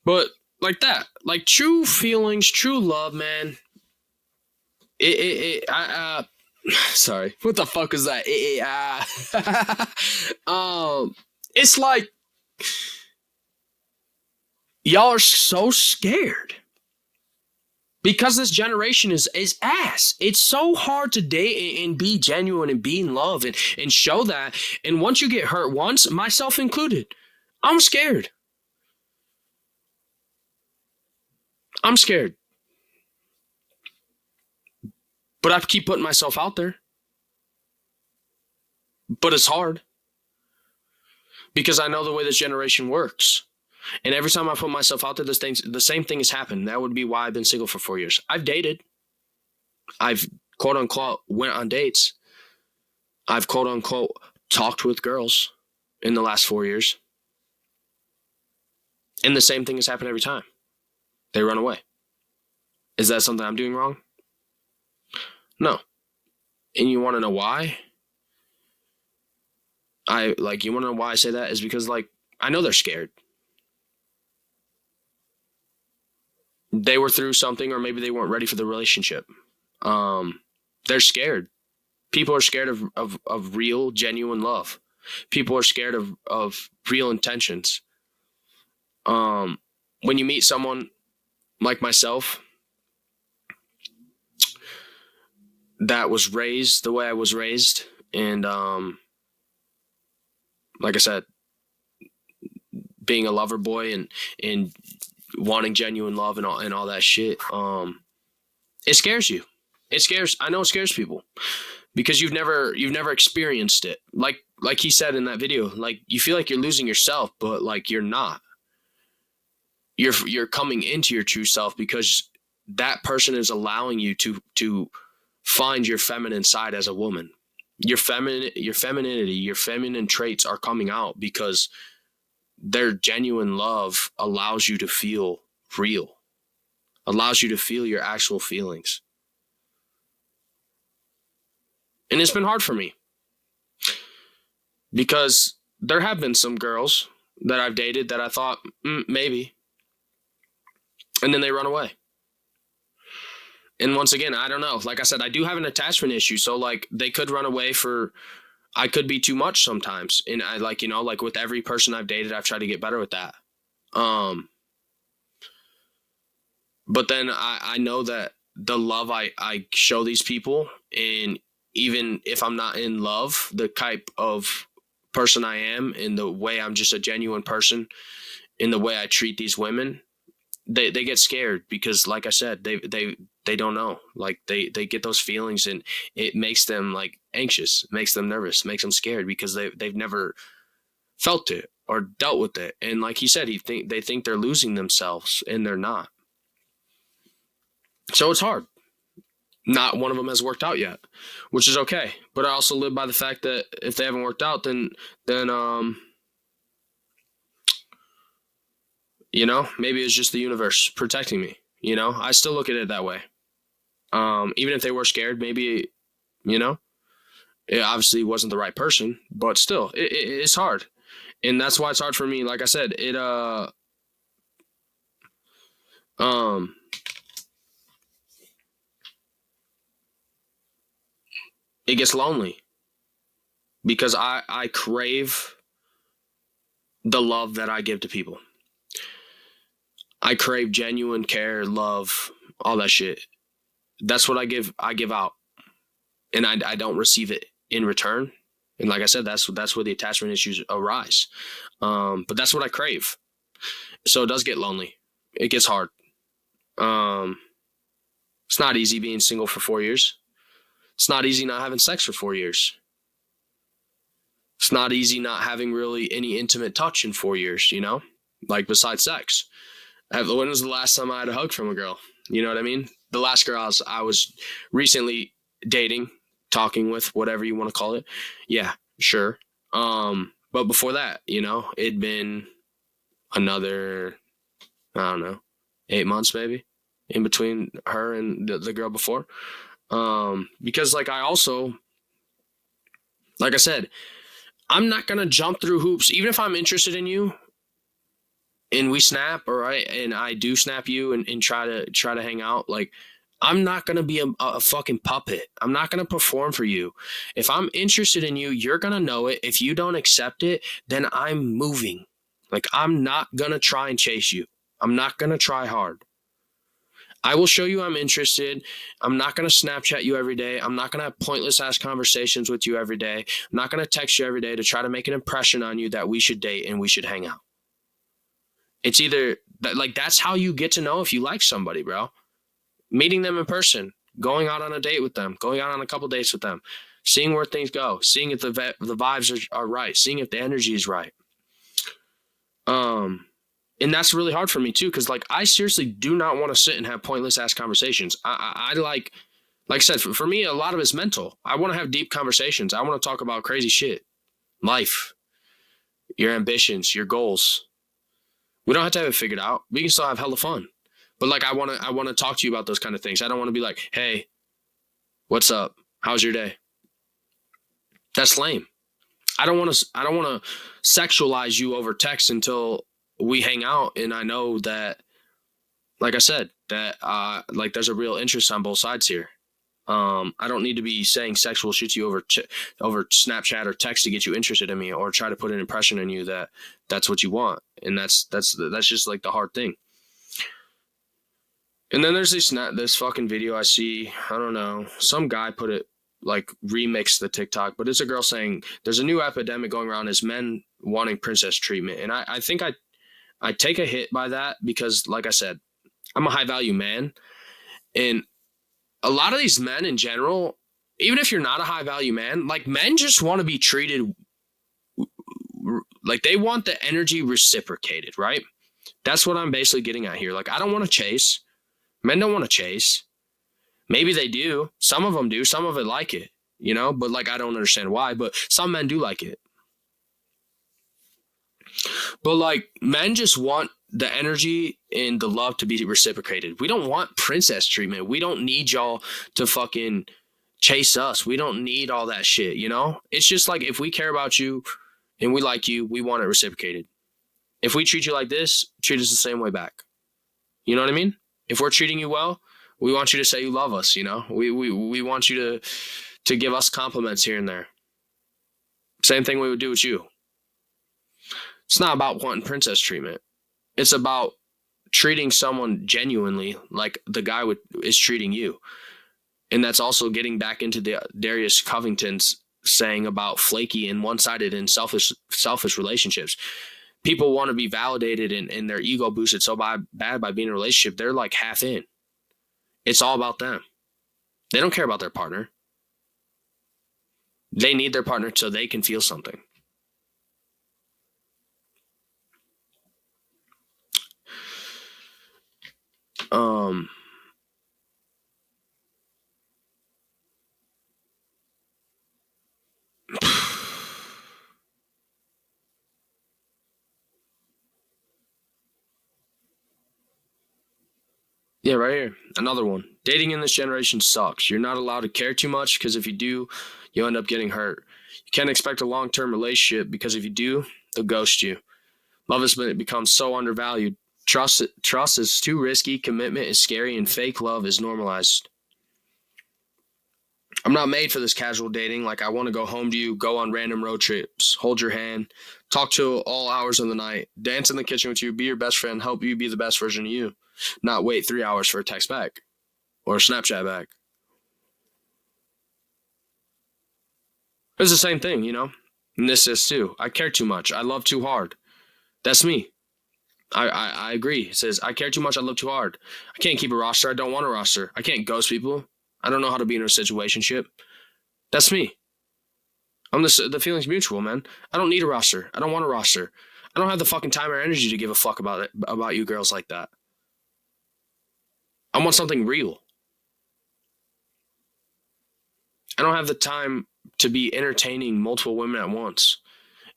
But like that, like true feelings, true love, man. Sorry, what the fuck is that? It's like y'all are so scared because this generation is ass. It's so hard to date and be genuine and be in love and show that. And once you get hurt once, myself included, I'm scared. I'm scared. But I keep putting myself out there. But it's hard. Because I know the way this generation works. And every time I put myself out there, the same thing has happened. That would be why I've been single for 4 years. I've dated. I've quote unquote went on dates. I've quote unquote talked with girls in the last 4 years. And the same thing has happened every time. They run away. Is that something I'm doing wrong? No. And you want to know why? You want to know why I say that? Is because, I know they're scared. They were through something, or maybe they weren't ready for the relationship. They're scared. People are scared of real, genuine love. People are scared of real intentions. When you meet someone like myself that was raised the way I was raised, and like I said, being a lover boy and wanting genuine love and all that shit, it scares you. I know it scares people because you've never experienced it. Like he said in that video, you feel like you're losing yourself, but you're not. You're coming into your true self because that person is allowing you to find your feminine side as a woman. Your femininity, your feminine traits are coming out because their genuine love allows you to feel real, allows you to feel your actual feelings. And it's been hard for me because there have been some girls that I've dated that I thought maybe, and then they run away. And once again, I don't know. Like I said, I do have an attachment issue. So they could run away I could be too much sometimes. And I with every person I've dated, I've tried to get better with that. But then I know that the love I show these people, and even if I'm not in love, the type of person I am, in the way I'm just a genuine person, in the way I treat these women, they get scared because, like I said, they don't know. Like they get those feelings, and it makes them like anxious, makes them nervous, makes them scared because they've never felt it or dealt with it. And like he said, they think they're losing themselves, and they're not. So it's hard. Not one of them has worked out yet, which is okay. But I also live by the fact that if they haven't worked out, then maybe it's just the universe protecting me. I still look at it that way. Even if they were scared, maybe, it obviously wasn't the right person, but still, it's hard. And that's why it's hard for me. Like I said, it gets lonely because I crave the love that I give to people. I crave genuine care, love, all that shit. That's what I give out. And I don't receive it in return. And like I said, that's where the attachment issues arise. But that's what I crave. So it does get lonely. It gets hard. It's not easy being single for 4 years. It's not easy not having sex for 4 years. It's not easy not having really any intimate touch in 4 years, like besides sex. When was the last time I had a hug from a girl? You know what I mean? The last girl I was recently dating, talking with, whatever you want to call it. Yeah, sure. But before that, it'd been another, I don't know, 8 months maybe in between her and the girl before. Because like I said, I'm not going to jump through hoops. Even if I'm interested in you and we snap, and I do snap you and try to hang out, like, I'm not going to be a fucking puppet. I'm not going to perform for you. If I'm interested in you, you're going to know it. If you don't accept it, then I'm moving. Like, I'm not going to try and chase you. I'm not going to try hard. I will show you I'm interested. I'm not going to Snapchat you every day. I'm not going to have pointless ass conversations with you every day. I'm not going to text you every day to try to make an impression on you that we should date and we should hang out. It's either like, that's how you get to know if you like somebody, bro. Meeting them in person, going out on a date with them, going out on a couple dates with them, seeing where things go, seeing if the vibes are right, seeing if the energy is right. And that's really hard for me too, because like, I seriously do not want to sit and have pointless ass conversations. I like I said, for me, a lot of it's mental. I want to have deep conversations. I want to talk about crazy shit, life, your ambitions, your goals. We don't have to have it figured out. We can still have hella fun. But like, I want to talk to you about those kind of things. I don't want to be like, hey, what's up? How's your day? That's lame. I don't want to sexualize you over text until we hang out and I know that, like I said, that like there's a real interest on both sides here. I don't need to be saying sexual shit to you over Snapchat or text to get you interested in me, or try to put an impression on you that that's what you want. And that's just like the hard thing. And then there's this fucking video I see. I don't know. Some guy put it, like, remixed the TikTok, but it's a girl saying there's a new epidemic going around as men wanting princess treatment. And I think I take a hit by that because, like I said, I'm a high value man. And a lot of these men in general, even if you're not a high value man, like, men just want to be treated like they want the energy reciprocated, right? That's what I'm basically getting at here. Like, I don't want to chase. Men don't want to chase. Maybe they do. Some of them do. Some of it like it, but like, I don't understand why, but some men do like it. But like, men just want the energy and the love to be reciprocated. We don't want princess treatment. We don't need y'all to fucking chase us. We don't need all that shit, It's just like, if we care about you and we like you, we want it reciprocated. If we treat you like this, treat us the same way back. You know what I mean? If we're treating you well, we want you to say you love us, We want you to give us compliments here and there. Same thing we would do with you. It's not about wanting princess treatment. It's about treating someone genuinely like the guy is treating you. And that's also getting back into the Darius Covington's saying about flaky and one-sided and selfish relationships. People want to be validated and their ego boosted so bad by being in a relationship. They're like half in. It's all about them. They don't care about their partner. They need their partner so they can feel something. Yeah, right here. Another one. Dating in this generation sucks. You're not allowed to care too much because if you do, you'll end up getting hurt. You can't expect a long-term relationship because if you do, they'll ghost you. Love has become so undervalued. Trust is too risky. Commitment is scary, and fake love is normalized. I'm not made for this casual dating. Like, I want to go home to you, go on random road trips, hold your hand, talk to all hours of the night, dance in the kitchen with you, be your best friend, help you be the best version of you. Not wait 3 hours for a text back or a Snapchat back. It's the same thing, you know? And this is too. I care too much. I love too hard. That's me. I agree. It says, I care too much. I love too hard. I can't keep a roster. I don't want a roster. I can't ghost people. I don't know how to be in a situationship. That's me. The feeling's mutual, man. I don't need a roster. I don't want a roster. I don't have the fucking time or energy to give a fuck about you girls like that. I want something real. I don't have the time to be entertaining multiple women at once.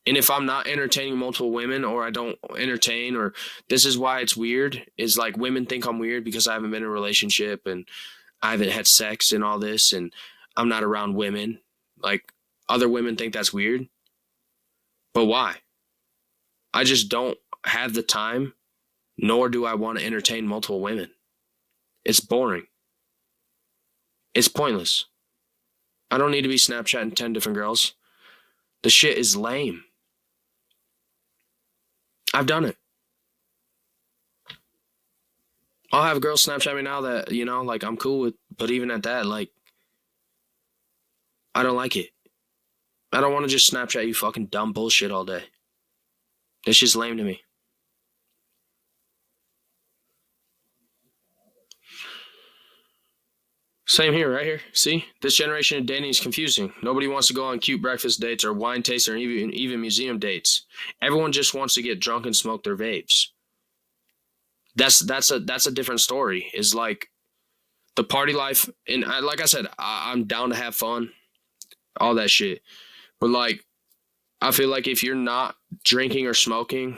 And if I'm not entertaining multiple women or I don't entertain, or this is why it's weird, is like women think I'm weird because I haven't been in a relationship and I haven't had sex and all this and I'm not around women. Like other women think that's weird. But why? I just don't have the time, nor do I want to entertain multiple women. It's boring. It's pointless. I don't need to be Snapchatting 10 different girls. The shit is lame. I've done it. I'll have girls Snapchat me now that, you know, like I'm cool with, but even at that, like, I don't like it. I don't want to just Snapchat you fucking dumb bullshit all day. That's just lame to me. Same here, right here. See? This generation of dating is confusing. Nobody wants to go on cute breakfast dates or wine tasting or even museum dates. Everyone just wants to get drunk and smoke their vapes. That's a different story. Is like the party life, and like I said, I'm down to have fun, all that shit. But like, I feel like if you're not drinking or smoking,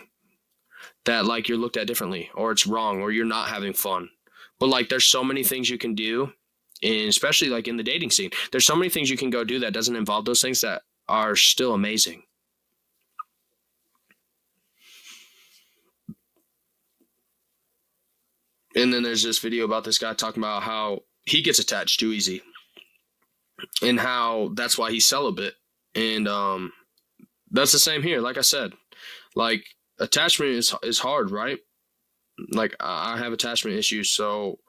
that like you're looked at differently, or it's wrong, or you're not having fun. But like, there's so many things you can do. And especially like in the dating scene, there's so many things you can go do that doesn't involve those things that are still amazing. And then there's this video about this guy talking about how he gets attached too easy and how that's why he's celibate. And that's the same here. Like I said, like attachment is hard, right? Like I have attachment issues, so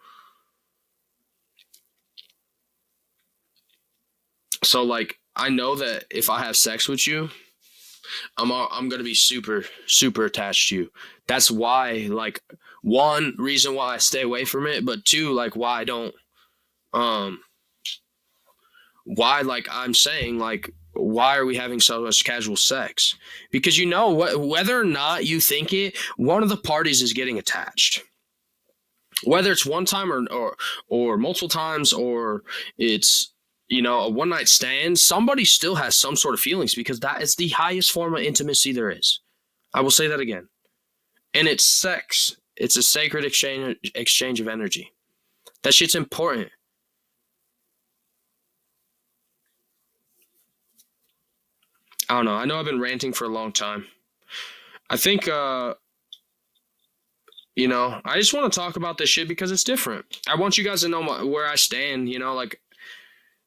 like I know that if I have sex with you, I'm gonna be super, super attached to you. That's why, like, one reason why I stay away from it, but two, like, why I don't, why, like, I'm saying, like, why are we having so much casual sex? Because you know what, whether or not you think it, one of the parties is getting attached. Whether it's one time or multiple times, or it's, you know, a one-night stand, somebody still has some sort of feelings because that is the highest form of intimacy there is. I will say that again. And it's sex. It's a sacred exchange of energy. That shit's important. I don't know. I know I've been ranting for a long time. I think, you know, I just want to talk about this shit because it's different. I want you guys to know where I stand, you know, like,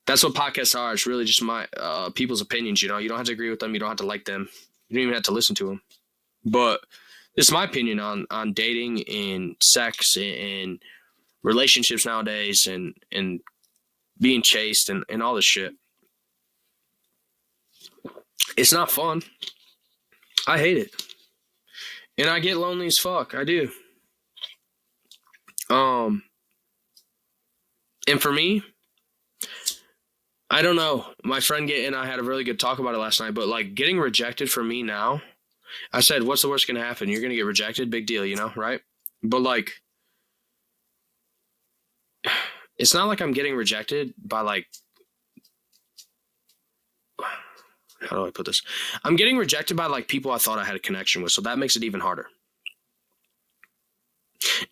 that's what podcasts are. It's really just my people's opinions, you know. You don't have to agree with them. You don't have to like them. You don't even have to listen to them. But this is my opinion on dating and sex and relationships nowadays and being chased and all this shit. It's not fun. I hate it. And I get lonely as fuck. I do. And for me, I don't know. My friend and I had a really good talk about it last night, but like getting rejected for me now, I said, what's the worst going to happen? You're going to get rejected. Big deal, you know, right? But like, it's not like I'm getting rejected by like, how do I put this? I'm getting rejected by like people I thought I had a connection with. So that makes it even harder.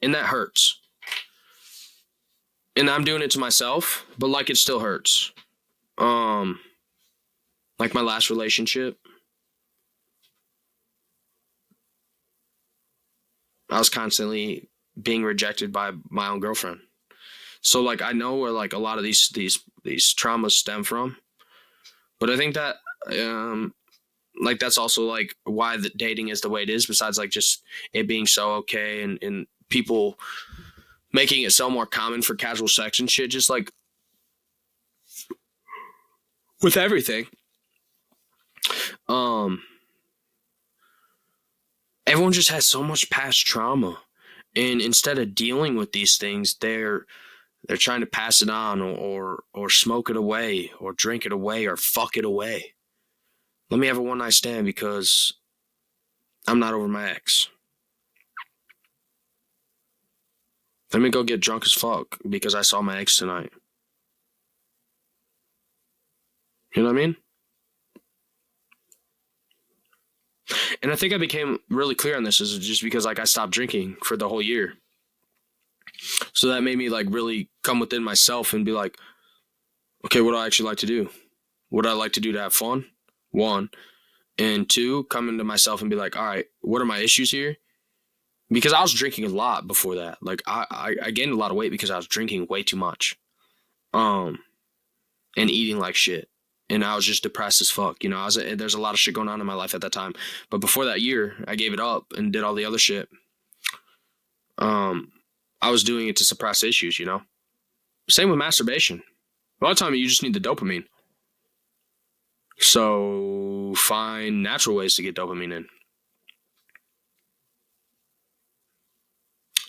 And that hurts. And I'm doing it to myself, but like it still hurts. Like my last relationship, I was constantly being rejected by my own girlfriend. So like I know where like a lot of these traumas stem from. But I think that like that's also like why the dating is the way it is, besides like just it being so okay and people making it so more common for casual sex and shit, just like with everything. Everyone just has so much past trauma, and instead of dealing with these things, they're trying to pass it on or smoke it away or drink it away or fuck it away. Let me have a one night stand because I'm not over my ex. Let me go get drunk as fuck because I saw my ex tonight. You know what I mean? And I think I became really clear on this is just because like I stopped drinking for the whole year. So that made me like really come within myself and be like, okay, what do I actually like to do? What do I like to do to have fun? One. And two, come into myself and be like, all right, what are my issues here? Because I was drinking a lot before that. Like I gained a lot of weight because I was drinking way too much. And eating like shit. And I was just depressed as fuck. You know, there's a lot of shit going on in my life at that time. But before that year, I gave it up and did all the other shit. I was doing it to suppress issues, you know? Same with masturbation. A lot of time you just need the dopamine. So find natural ways to get dopamine in.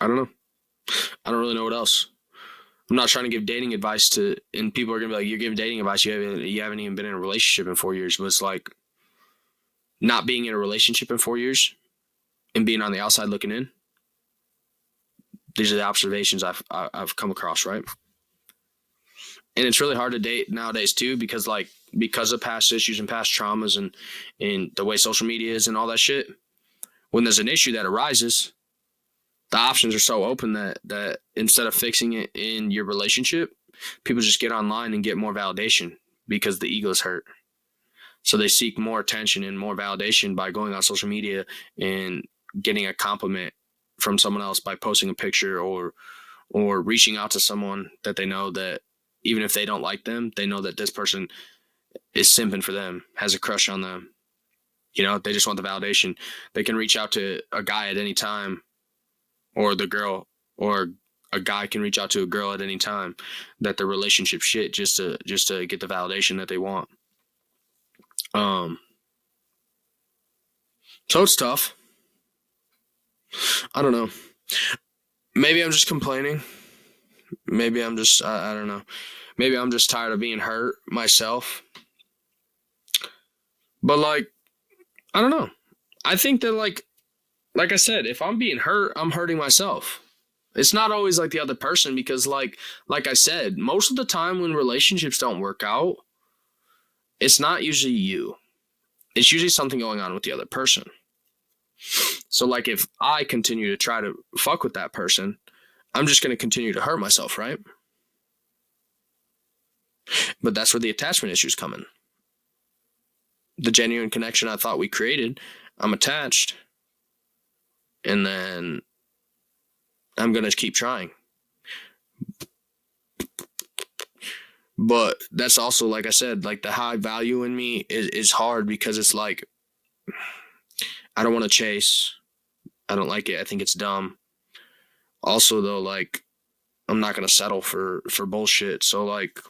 I don't know. I don't really know what else. I'm not trying to give dating advice and people are going to be like, you're giving dating advice. You haven't even been in a relationship in 4 years. But it's like not being in a relationship in 4 years and being on the outside looking in. These are the observations I've come across, right? And it's really hard to date nowadays too, because of past issues and past traumas and the way social media is and all that shit. When there's an issue that arises, the options are so open that instead of fixing it in your relationship, people just get online and get more validation because the ego is hurt. So they seek more attention and more validation by going on social media and getting a compliment from someone else by posting a picture or reaching out to someone that they know that even if they don't like them, they know that this person is simping for them, has a crush on them. You know, they just want the validation. They can reach out to a guy at any time, or the girl, or a guy can reach out to a girl at any time that the relationship shit just to get the validation that they want. So it's tough. I don't know. Maybe I'm just complaining. Maybe I'm just, I don't know. Maybe I'm just tired of being hurt myself. But like, I don't know. I think that like I said, if I'm being hurt, I'm hurting myself. It's not always like the other person because like I said, most of the time when relationships don't work out, it's not usually you. It's usually something going on with the other person. So like if I continue to try to fuck with that person, I'm just going to continue to hurt myself, right? But that's where the attachment issues come in. The genuine connection I thought we created, I'm attached. And then I'm going to keep trying. But that's also, like I said, like the high value in me is hard because it's like, I don't want to chase I don't like it. I think it's dumb. Also, though, like, I'm not gonna settle for bullshit. So, like,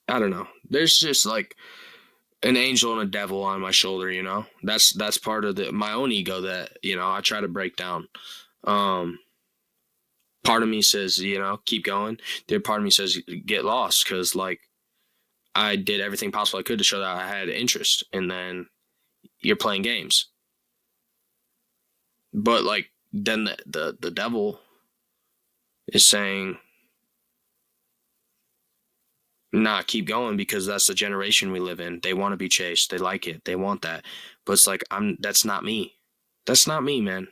I don't know. There's just like an angel and a devil on my shoulder. That's part of my own ego that I try to break down. Um, Part of me says keep going. The other part of me says get lost, because like I did everything possible I could to show that I had interest, and then you're playing games. But like then the devil is saying, nah, keep going, because that's the generation we live in. They want to be chased. They like it. They want that. But it's like that's not me. That's not me, man.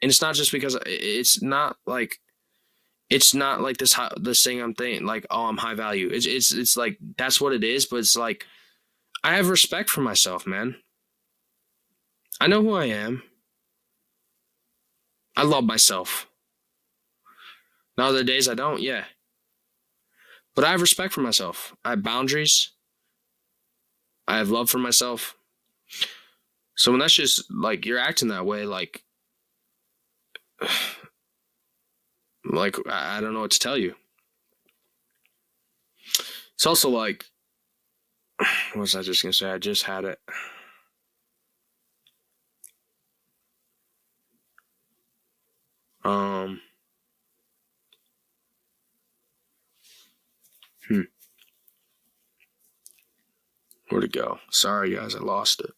And it's not just because it's not like this thing I'm thinking like, oh, I'm high value. It's like that's what it is, but it's like I have respect for myself, man. I know who I am. I love myself. Now other days I don't, yeah. But I have respect for myself. I have boundaries. I have love for myself. So when that's just like you're acting that way, like I don't know what to tell you. It's also like, what was I just gonna say? I just had it. Where'd it go? Sorry guys, I lost it.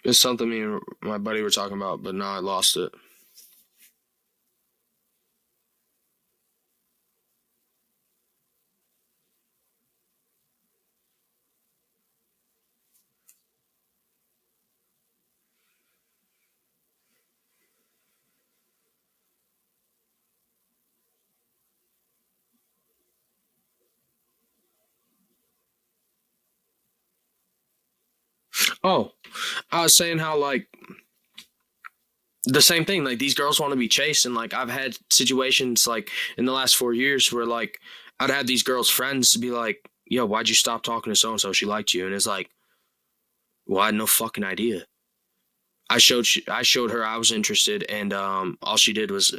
It's something me and my buddy were talking about, but now I lost it. Oh, I was saying how like the same thing, like these girls want to be chased, and like I've had situations like in the last 4 years where like I'd have these girls' friends be like, yo, why'd you stop talking to so and so? She liked you. And it's like, well, I had no fucking idea. I showed her I was interested, and all she did was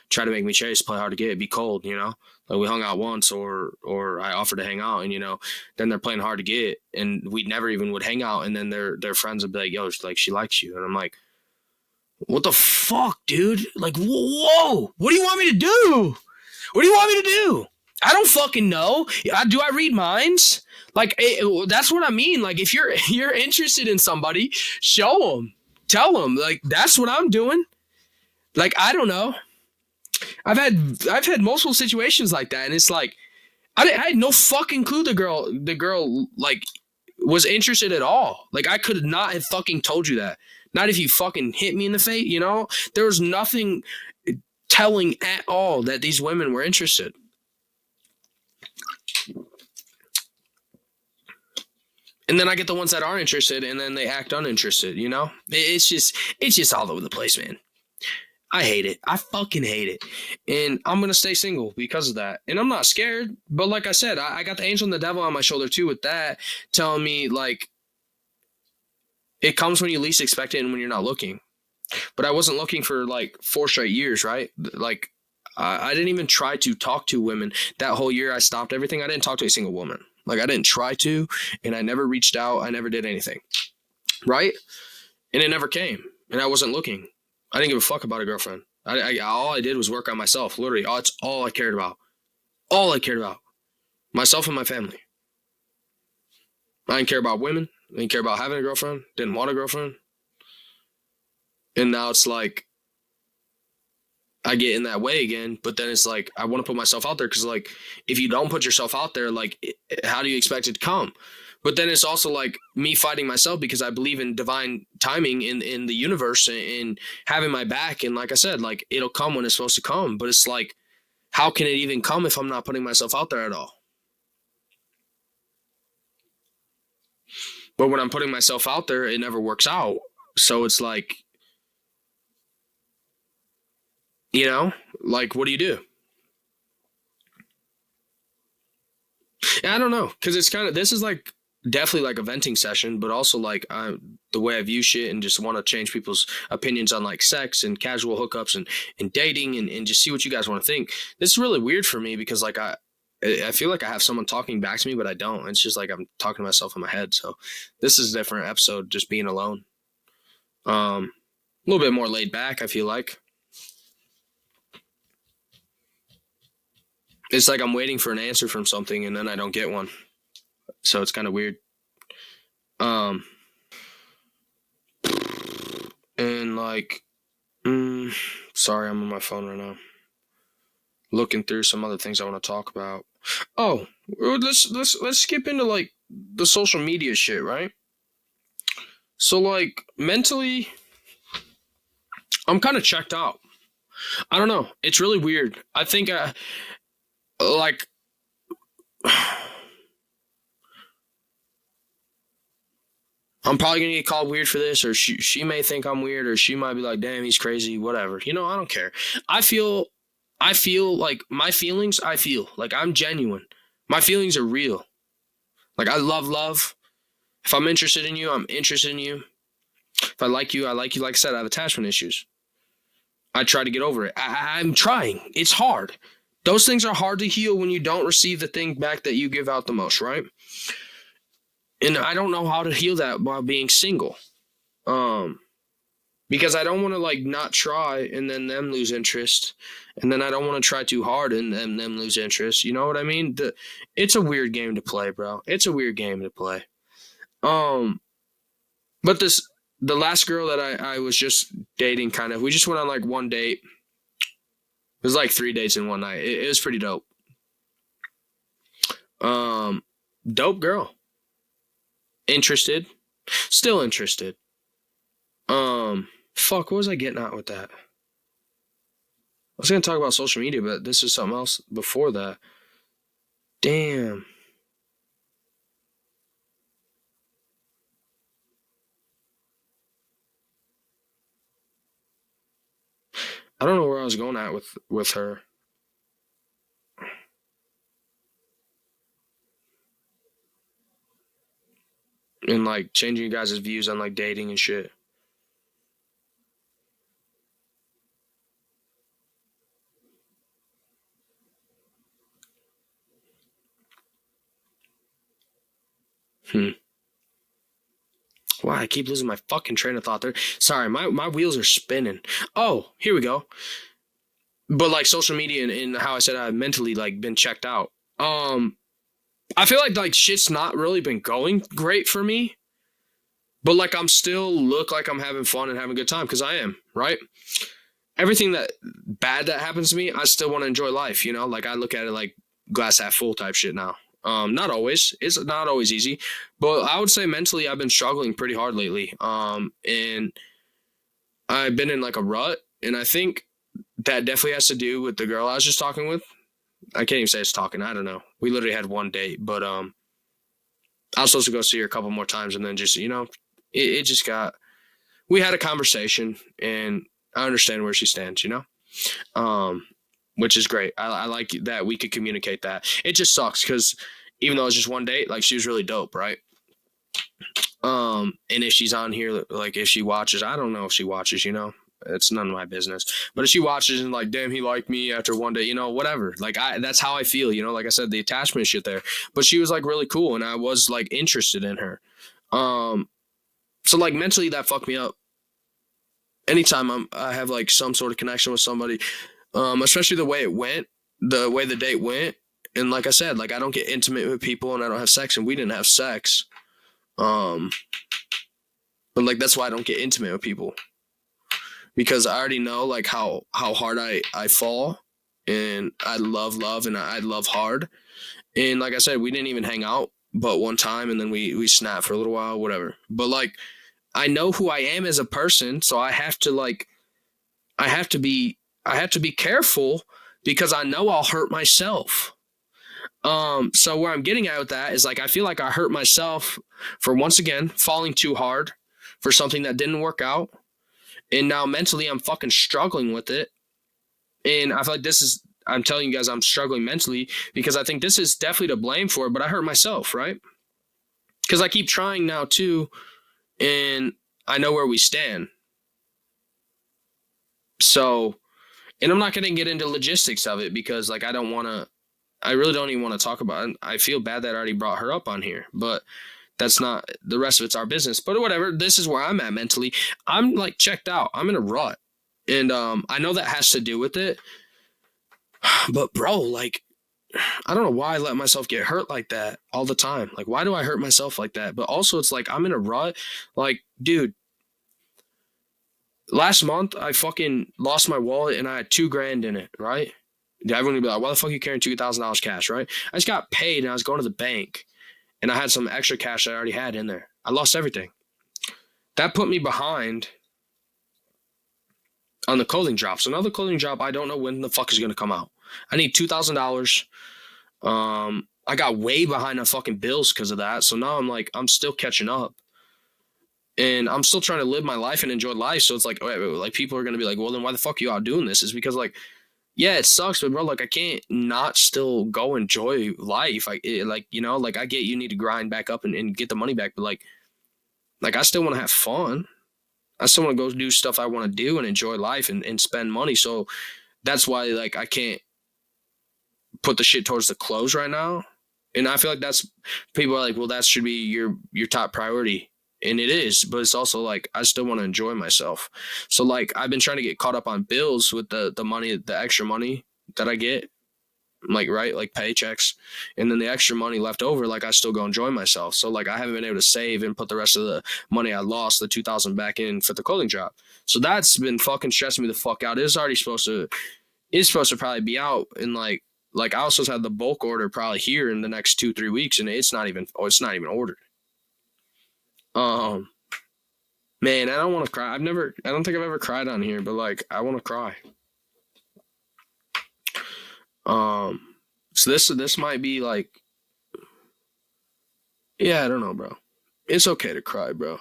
try to make me chase, play hard to get, be cold. Like we hung out once, or I offered to hang out, and then they're playing hard to get, and we never even would hang out, and then their friends would be like, yo, like she likes you, and I'm like, what the fuck, dude? Like, whoa, what do you want me to do? What do you want me to do? I don't fucking know. Do I read minds? Like, that's what I mean. Like, if you're interested in somebody, show them, tell them. Like, that's what I'm doing. Like, I don't know. I've had multiple situations like that, and it's like I had no fucking clue the girl like was interested at all. Like, I could not have fucking told you that. Not if you fucking hit me in the face. There was nothing telling at all that these women were interested. And then I get the ones that are interested, and then they act uninterested. It's just all over the place, man. I hate it. I fucking hate it. And I'm gonna stay single because of that. And I'm not scared. But like I said, I got the angel and the devil on my shoulder too, with that telling me like it comes when you least expect it and when you're not looking. But I wasn't looking for like 4 straight years, right? Like I didn't even try to talk to women that whole year. I stopped everything. I didn't talk to a single woman. Like I didn't try to, and I never reached out. I never did anything, right? And it never came, and I wasn't looking. I didn't give a fuck about a girlfriend. All I did was work on myself. Literally, that's all I cared about. All I cared about, myself and my family. I didn't care about women. I didn't care about having a girlfriend. Didn't want a girlfriend. And now it's like I get in that way again, but then it's like I want to put myself out there, because like if you don't put yourself out there, like how do you expect it to come? But then it's also like me fighting myself, because I believe in divine timing in the universe and having my back. And like I said, like it'll come when it's supposed to come. But it's like, how can it even come if I'm not putting myself out there at all? But when I'm putting myself out there, it never works out. So it's like, You know, like, what do you do? And I don't know, because it's kind of, this is like definitely like a venting session, but also like the way I view shit and just want to change people's opinions on like sex and casual hookups and dating and just see what you guys want to think. This is really weird for me because like I feel like I have someone talking back to me, but I don't. It's just like I'm talking to myself in my head. So this is a different episode, just being alone. A little bit more laid back, I feel like. It's like I'm waiting for an answer from something and then I don't get one. So it's kind of weird. And like, sorry, I'm on my phone right now, looking through some other things I want to talk about. Oh, let's skip into like the social media shit, right? So like mentally, I'm kind of checked out. I don't know. It's really weird. I think like I'm probably gonna get called weird for this, or she may think I'm weird, or she might be like, damn, he's crazy, whatever. You know, I don't care. I feel like my feelings, I feel like I'm genuine. My feelings are real. Like I love love. If I'm interested in you, I'm interested in you. If I like you, I like you. Like I said, I have attachment issues. I try to get over it. I'm trying. It's hard. Those things are hard to heal when you don't receive the thing back that you give out the most, right? And I don't know how to heal that while being single. Because I don't want to like not try and then them lose interest. And then I don't want to try too hard and then them lose interest. You know what I mean? It's a weird game to play, bro. It's a weird game to play. But the last girl that I was just dating, kind of, we just went on like one date. It was like 3 dates in one night. It was pretty dope. Dope girl. Interested. Still interested. Fuck, what was I getting at with that? I was gonna talk about social media, but this is something else before that. Damn. I don't know where I was going at with her. And like changing you guys' views on like dating and shit. Wow, I keep losing my fucking train of thought there. Sorry, my wheels are spinning. Oh, here we go. But like social media and how I said I've mentally like been checked out. I feel like shit's not really been going great for me. But like I'm still look like I'm having fun and having a good time because I am, right? Everything that bad that happens to me, I still want to enjoy life, you know? Like I look at it like glass half full type shit now. Not always. It's not always easy. But I would say mentally I've been struggling pretty hard lately. And I've been in like a rut. And I think that definitely has to do with the girl I was just talking with. I can't even say it's talking. I don't know. We literally had one date. But I was supposed to go see her a couple more times. And then just, you know, it just got... We had a conversation. And I understand where she stands, you know? Which is great. I like that we could communicate that. It just sucks because even though it was just one date, like she was really dope, right? And if she's on here, like if she watches, I don't know if she watches, you know, it's none of my business. But if she watches and like, damn, he liked me after one day, you know, whatever. Like that's how I feel, you know. Like I said, the attachment shit there. But she was like really cool, and I was like interested in her. So like mentally, that fucked me up. Anytime I have like some sort of connection with somebody. Especially the way the date went. And like I said, like I don't get intimate with people and I don't have sex, and we didn't have sex. But like, that's why I don't get intimate with people, because I already know like how hard I fall, and I love and I love hard. And like I said, we didn't even hang out but one time, and then we snapped for a little while, whatever. But like, I know who I am as a person. So I have to be careful because I know I'll hurt myself. So where I'm getting at with that is like, I feel like I hurt myself for once again falling too hard for something that didn't work out. And now mentally I'm fucking struggling with it. And I feel like I'm telling you guys, I'm struggling mentally because I think this is definitely to blame for it, but I hurt myself, right? Because I keep trying now too, and I know where we stand. So, and I'm not going to get into logistics of it because like I really don't even want to talk about it. I feel bad that I already brought her up on here, but that's not, the rest of it's our business. But whatever, this is where I'm at mentally. I'm like checked out. I'm in a rut. And I know that has to do with it. But bro, like, I don't know why I let myself get hurt like that all the time. Like, why do I hurt myself like that? But also, it's like I'm in a rut. Like, dude, last month I fucking lost my wallet and I had $2,000 in it, right? Everyone would be like, why the fuck are you carrying $2,000 cash, right? I just got paid and I was going to the bank and I had some extra cash that I already had in there. I lost everything. That put me behind on the clothing drop. So now the clothing drop, I don't know when the fuck is going to come out. I need $2,000. I got way behind on fucking bills because of that. So now I'm still catching up. And I'm still trying to live my life and enjoy life. So it's like, wait, like people are going to be like, well, then why the fuck are you out doing this? It's because like, yeah, it sucks, but bro, like I can't not still go enjoy life. I get you need to grind back up and get the money back. But like I still want to have fun. I still want to go do stuff I want to do and enjoy life and spend money. So that's why like I can't put the shit towards the clothes right now. And I feel like people are like, well, that should be your top priority. And it is, but it's also like I still want to enjoy myself. So like I've been trying to get caught up on bills with the money, the extra money that I get, like right, like paychecks, and then the extra money left over, like I still go enjoy myself. So like I haven't been able to save and put the rest of the money I lost, the $2,000 back in for the clothing job. So that's been fucking stressing me the fuck out. It's supposed to probably be out in like I was supposed to have the bulk order probably here in the next 2-3 weeks, and it's not even ordered. Man, I don't want to cry. I don't think I've ever cried on here, but like, I want to cry. So this might be like, yeah, I don't know, bro. It's okay to cry, bro.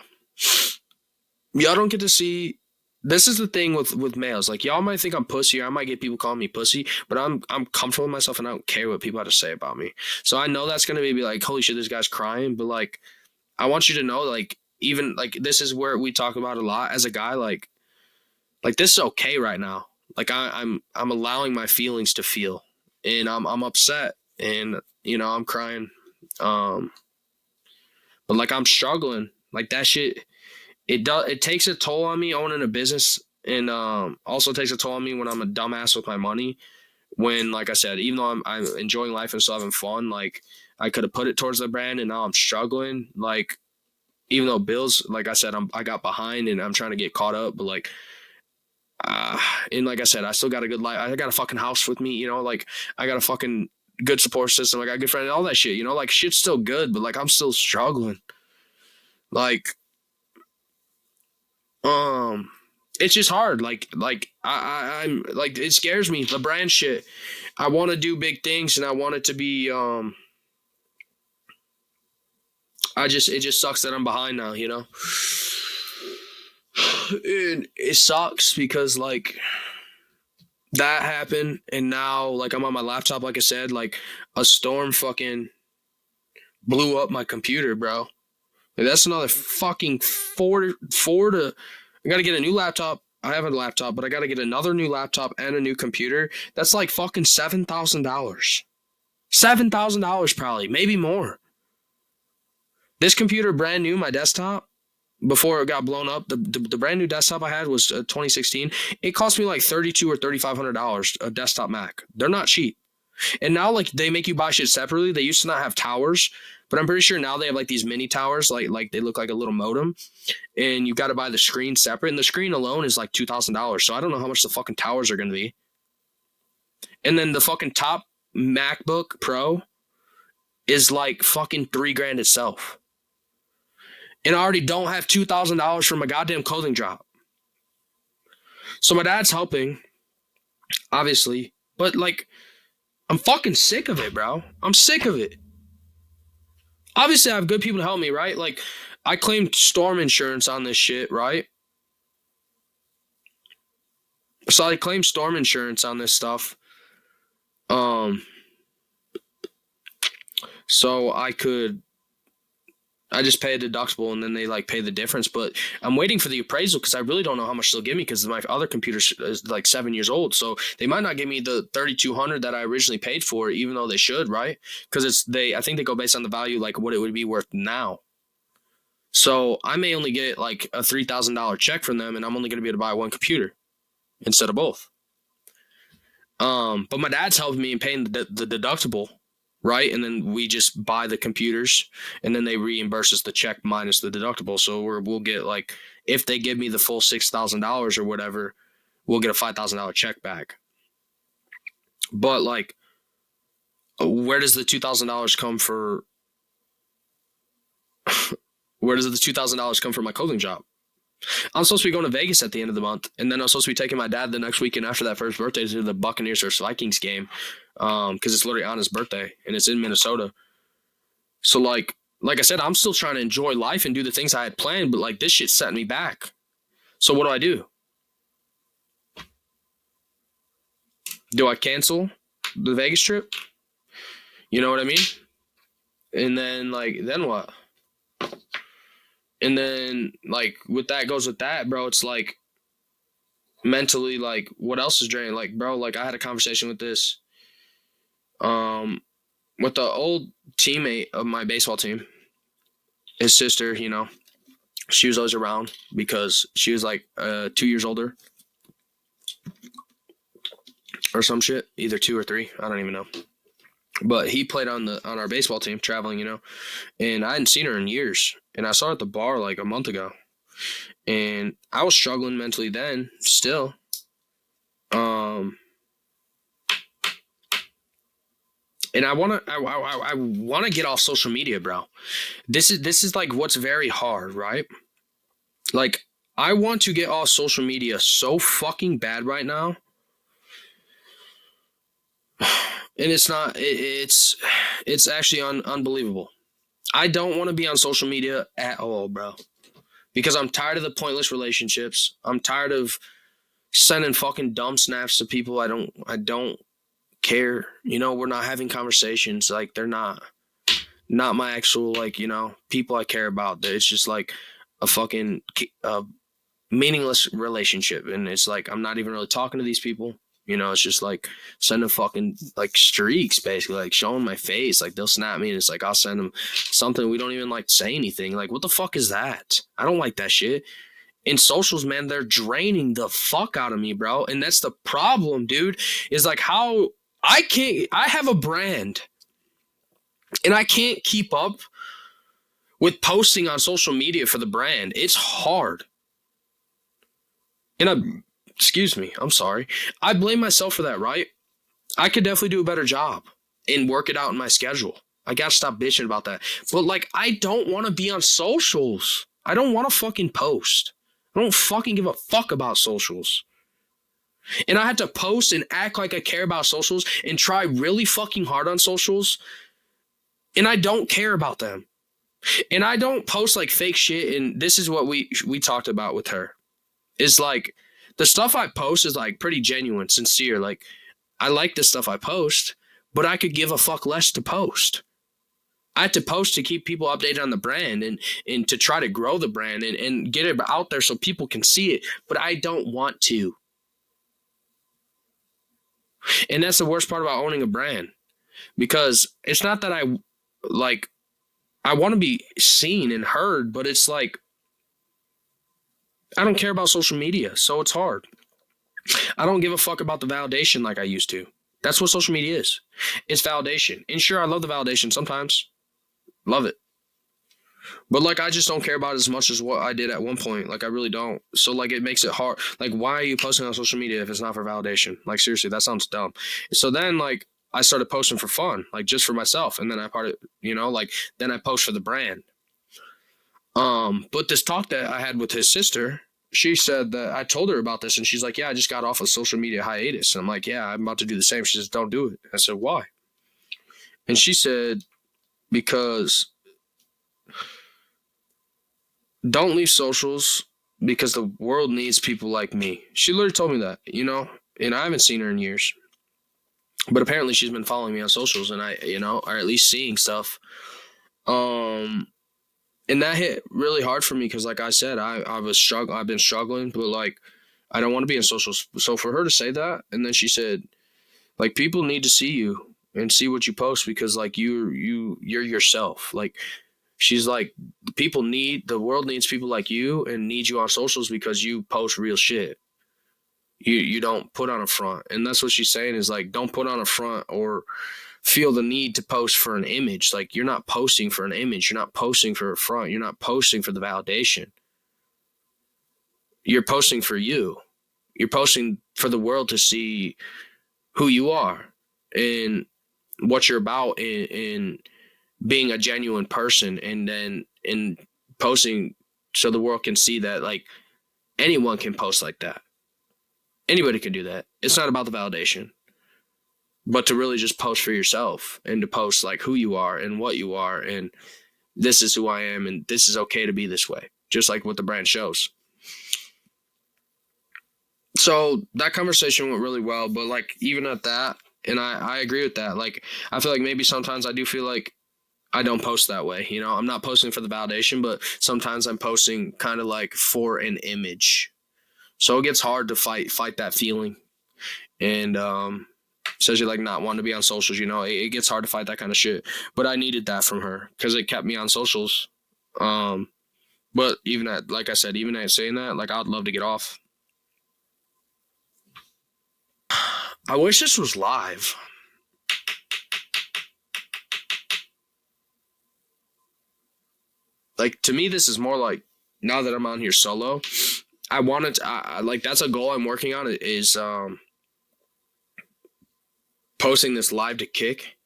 Y'all don't get to see, this is the thing with males. Like, y'all might think I'm pussy, or I might get people calling me pussy, but I'm comfortable with myself and I don't care what people have to say about me. So I know that's going to be like, holy shit, this guy's crying, but like, I want you to know, like, even like this is where we talk about a lot as a guy, like this is okay right now. Like I'm allowing my feelings to feel, and I'm upset, and I'm crying, but like I'm struggling. Like that shit, it takes a toll on me owning a business, and also takes a toll on me when I'm a dumbass with my money. When, like I said, even though I'm enjoying life and still having fun, like I could have put it towards the brand, and now I'm struggling. Like, even though bills, like I said, I got behind and I'm trying to get caught up, but like, and like I said, I still got a good life. I got a fucking house with me, like I got a fucking good support system. I got a good friend and all that shit, like shit's still good, but like I'm still struggling. Like, it's just hard. Like I'm like, it scares me, the brand shit. I want to do big things and I want it to be, it just sucks that I'm behind now, And it sucks because like that happened, and now like I'm on my laptop, like I said, like a storm fucking blew up my computer, bro. Like, that's another fucking four to I gotta get a new laptop. I have a laptop, but I gotta get another new laptop and a new computer. That's like fucking $7,000. $7,000 probably, maybe more. This computer, brand new, my desktop, before it got blown up, the brand new desktop I had was 2016. It cost me like $3,200 or $3,500 a desktop Mac. They're not cheap. And now like they make you buy shit separately. They used to not have towers, but I'm pretty sure now they have like these mini towers, like they look like a little modem, and you got to buy the screen separate. And the screen alone is like $2,000. So I don't know how much the fucking towers are going to be. And then the fucking top MacBook Pro is like fucking $3,000 itself. And I already don't have $2,000 for my goddamn clothing drop. So my dad's helping, obviously, but like, I'm fucking sick of it, bro. I'm sick of it. Obviously, I have good people to help me, right? Like, I claimed storm insurance on this shit, right? So I claimed storm insurance on this stuff. So I just pay a deductible and then they like pay the difference. But I'm waiting for the appraisal because I really don't know how much they'll give me because my other computer is like 7 years old. So they might not give me the $3,200 that I originally paid for, even though they should, right? Because I think they go based on the value, like what it would be worth now. So I may only get like a $3,000 check from them, and I'm only going to be able to buy one computer instead of both. But my dad's helping me in paying the deductible. Right, and then we just buy the computers, and then they reimburse us the check minus the deductible. So we'll get like, if they give me the full $6,000 or whatever, we'll get a $5,000 check back. But like, where does the $2,000 come for? Where does the $2,000 come from my clothing job? I'm supposed to be going to Vegas at the end of the month, and then I'm supposed to be taking my dad the next weekend after that for his birthday to the Buccaneers versus Vikings game, because it's literally on his birthday, and it's in Minnesota. So, like I said, I'm still trying to enjoy life and do the things I had planned, but, like, this shit's setting me back. So what do? Do I cancel the Vegas trip? You know what I mean? And then, like, then what? And then, like, with that, bro, it's like mentally, like, what else is draining? Like, bro, like, I had a conversation with this, with the old teammate of my baseball team, his sister, you know, she was always around because she was like 2 years older or some shit, either 2 or 3. I don't even know. But he played on our baseball team, traveling, you know, and I hadn't seen her in years. And I saw her at the bar like a month ago, and I was struggling mentally then, still. And I wanna get off social media, bro. This is like what's very hard, right? Like, I want to get off social media so fucking bad right now. And it's not, it's actually unbelievable. I don't want to be on social media at all, bro. Because I'm tired of the pointless relationships. I'm tired of sending fucking dumb snaps to people I don't care. You know, we're not having conversations. Like, they're not my actual, like, you know, people I care about. It's just like a fucking meaningless relationship. And it's like, I'm not even really talking to these people. You know, it's just like sending fucking like streaks, basically, like showing my face. Like, they'll snap me and it's like, I'll send them something. We don't even like say anything. Like, what the fuck is that? I don't like that shit. In socials, man, they're draining the fuck out of me, bro. And that's the problem, dude, is like how I have a brand and I can't keep up with posting on social media for the brand. It's hard. And excuse me, I'm sorry. I blame myself for that, right? I could definitely do a better job and work it out in my schedule. I gotta stop bitching about that. But, like, I don't want to be on socials. I don't want to fucking post. I don't fucking give a fuck about socials. And I had to post and act like I care about socials and try really fucking hard on socials. And I don't care about them. And I don't post like fake shit. And this is what we talked about with her. Is like, the stuff I post is like pretty genuine, sincere. Like, I like the stuff I post, but I could give a fuck less to post. I had to post to keep people updated on the brand and to try to grow the brand and get it out there so people can see it. But I don't want to. And that's the worst part about owning a brand. Because it's not that I want to be seen and heard, but it's like, I don't care about social media, so it's hard. I don't give a fuck about the validation like I used to. That's what social media is. It's validation. And sure, I love the validation sometimes. Love it. But, like, I just don't care about it as much as what I did at one point. Like, I really don't. So, like, it makes it hard. Like, why are you posting on social media if it's not for validation? Like, seriously, that sounds dumb. So then, like, I started posting for fun, like, just for myself. And then then I post for the brand. But this talk that I had with his sister, she said that I told her about this, and she's like, yeah, I just got off a social media hiatus. And I'm like, yeah, I'm about to do the same. She says, don't do it. I said, why? And she said, because don't leave socials because the world needs people like me. She literally told me that, you know, and I haven't seen her in years. But apparently she's been following me on socials and I, you know, or at least seeing stuff. And that hit really hard for me because, like I said, I've been struggling, but like I don't want to be in socials. So for her to say that, and then she said, like, people need to see you and see what you post because like you're yourself. Like she's like, the world needs people like you and needs you on socials because you post real shit. You don't put on a front. And that's what she's saying is like, don't put on a front or feel the need to post for an image. Like you're not posting for an image. You're not posting for a front. You're not posting for the validation. You're posting for you. You're posting for the world to see who you are and what you're about in being a genuine person, and then in posting so the world can see that like anyone can post like that. Anybody can do that. It's not about the validation, but to really just post for yourself and to post like who you are and what you are. And this is who I am. And this is okay to be this way, just like what the brand shows. So that conversation went really well, but like even at that, and I agree with that. Like, I feel like maybe sometimes I do feel like I don't post that way. You know, I'm not posting for the validation, but sometimes I'm posting kind of like for an image. So it gets hard to fight that feeling. And especially like not wanting to be on socials, you know, it gets hard to fight that kind of shit. But I needed that from her because it kept me on socials. But even at, like I said, even at saying that, like I'd love to get off. I wish this was live. Like, to me, this is more like, now that I'm on here solo, I wanted to, like, that's a goal I'm working on is posting this live to Kick.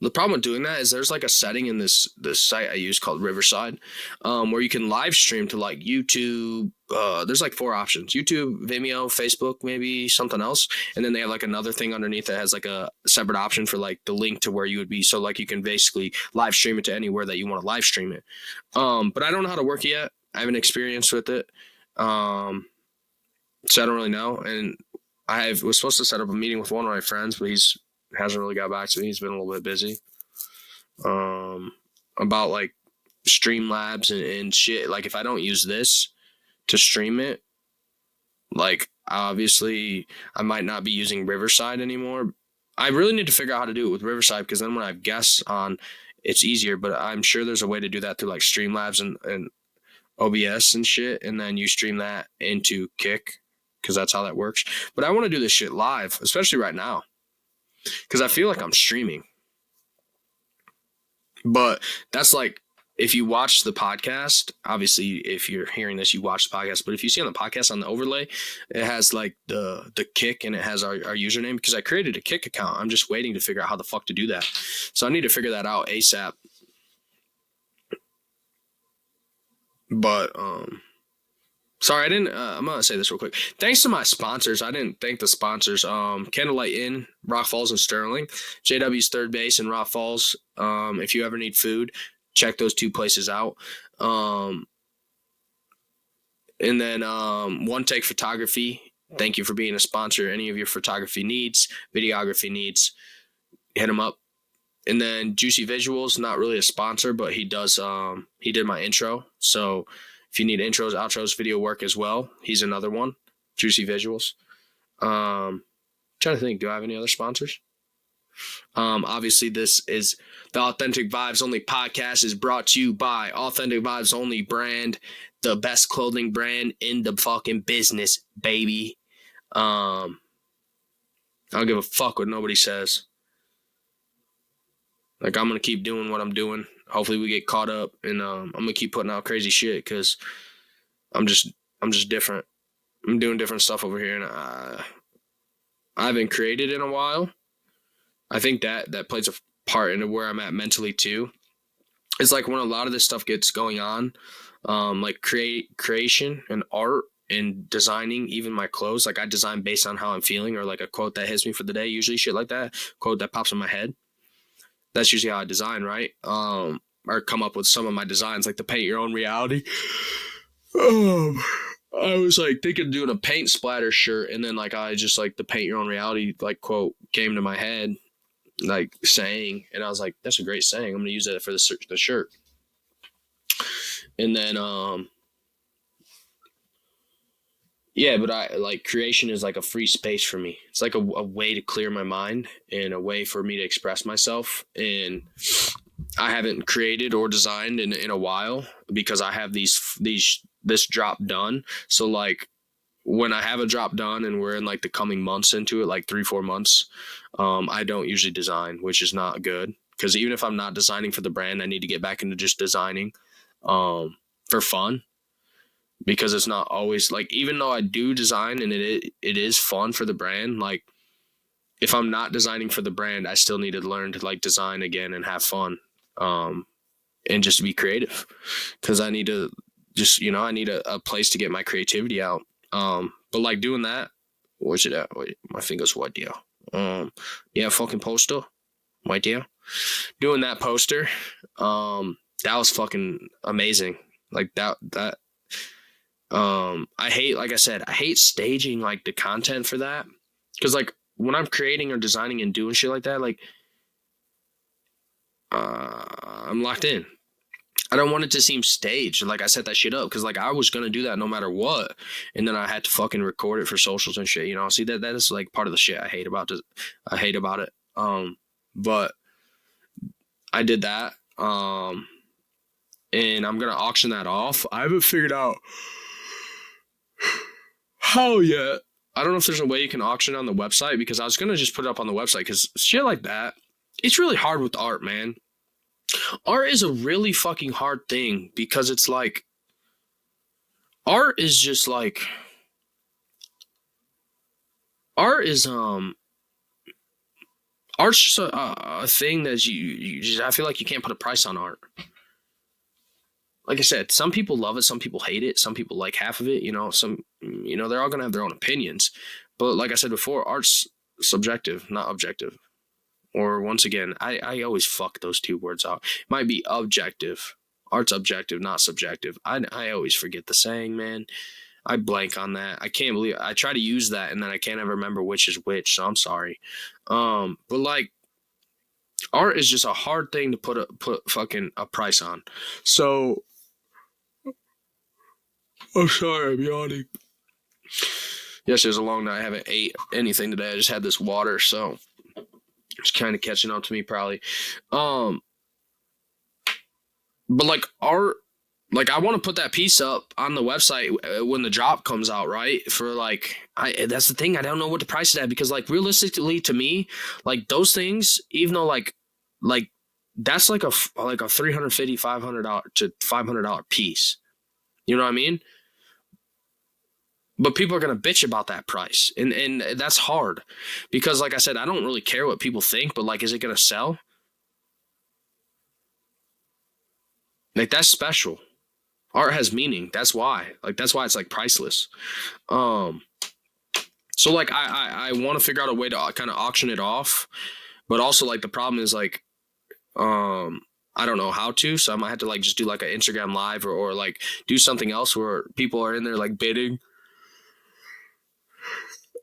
The problem with doing that is there's like a setting in this site I use called Riverside, where you can live stream to like YouTube. There's like 4 options: YouTube, Vimeo, Facebook, maybe something else. And then they have like another thing underneath that has like a separate option for like the link to where you would be. So like you can basically live stream it to anywhere that you want to live stream it. But I don't know how to work it yet. I haven't experienced with it. So I don't really know. And was supposed to set up a meeting with one of my friends, but hasn't really got back to me. He's been a little bit busy. About like Streamlabs and shit. Like if I don't use this to stream it, like obviously I might not be using Riverside anymore. I really need to figure out how to do it with Riverside, because then when I have guests on, it's easier. But I'm sure there's a way to do that through like Streamlabs and OBS and shit, and then you stream that into Kick, because that's how that works. But I want to do this shit live, especially right now, because I feel like I'm streaming. But that's like, if you watch the podcast, obviously if you're hearing this, you watch the podcast. But if you see on the podcast, on the overlay, it has like the Kick, and it has our username, because I created a Kick account. I'm just waiting to figure out how the fuck to do that. So I need to figure that out ASAP. But sorry, I didn't. I'm gonna say this real quick. Thanks to my sponsors. I didn't thank the sponsors. Candlelight Inn, Rock Falls, and Sterling. JW's Third Base in Rock Falls. If you ever need food, check those 2 places out. And then One Take Photography. Thank you for being a sponsor. Any of your photography needs, videography needs, hit them up. And then Juicy Visuals, not really a sponsor, but he does. He did my intro. So if you need intros, outros, video work as well, he's another one. Juicy Visuals. Trying to think, do I have any other sponsors? Obviously, this is the Authentic Vibes Only podcast, is brought to you by Authentic Vibes Only brand, the best clothing brand in the fucking business, baby. I don't give a fuck what nobody says. Like, I'm gonna keep doing what I'm doing. Hopefully we get caught up, and I'm gonna keep putting out crazy shit, because I'm just different. I'm doing different stuff over here, and I haven't created in a while. I think that plays a part into where I'm at mentally too. It's like when a lot of this stuff gets going on, like creation and art and designing, even my clothes. Like I design based on how I'm feeling, or like a quote that hits me for the day. Usually shit like that, quote that pops in my head. That's usually how I design, right? or come up with some of my designs, like the paint your own reality. I was like thinking of doing a paint splatter shirt, and then like I just like the paint your own reality like quote came to my head, like saying, and I was like, that's a great saying. I'm gonna use that for the shirt. And then yeah, but I like creation is like a free space for me. It's like a way to clear my mind and a way for me to express myself. And I haven't created or designed in a while because I have this drop done. So like when I have a drop done and we're in like the coming months into it, like 3-4 months, I don't usually design, which is not good. Because even if I'm not designing for the brand, I need to get back into just designing for fun. Because it's not always like, even though I do design and it is fun for the brand, like if I'm not designing for the brand, I still need to learn to like design again and have fun, and just be creative, because I need to just, I need a place to get my creativity out. But like doing that, where's it at? Wait, my finger's what, dear? Yeah, fucking poster, my dear. Doing that poster, that was fucking amazing. Like that. I hate, like I said, I hate staging like the content for that, because like when I'm creating or designing and doing shit like that, like I'm locked in. I don't want it to seem staged. Like I set that shit up because like I was gonna do that no matter what, and then I had to fucking record it for socials and shit. See that is like part of the shit I hate about it. But I did that. And I'm gonna auction that off. I haven't figured out how yet. I don't know if there's a way you can auction on the website, because I was gonna just put it up on the website, because shit like that, it's really hard with art, man. Art is a really fucking hard thing, because it's like art is just like art's just a thing that you just, I feel like you can't put a price on art. Like I said, some people love it, some people hate it, some people like half of it, they're all gonna have their own opinions. But like I said before, art's subjective, not objective. Or once again, I always fuck those two words out. It might be objective. Art's objective, not subjective. I always forget the saying, man. I blank on that. I can't believe I try to use that and then I can't ever remember which is which, so I'm sorry. But like art is just a hard thing to put fucking a price on. So I'm sorry, I'm yawning. Yes, it was a long night. I haven't ate anything today. I just had this water, so it's kind of catching up to me probably. But like art, like I want to put that piece up on the website when the drop comes out, right? For like, that's the thing. I don't know what to price it at, because like realistically to me, like those things, even though like that's like a $350, $500 to $500 piece. You know what I mean? But people are going to bitch about that price. And that's hard, because like I said, I don't really care what people think, but like, is it going to sell? Like that's special. Art has meaning. That's why. Like that's why it's like priceless. So like I want to figure out a way to kind of auction it off, but also like the problem is like I don't know how to, so I might have to like just do like an Instagram live or like do something else where people are in there like bidding.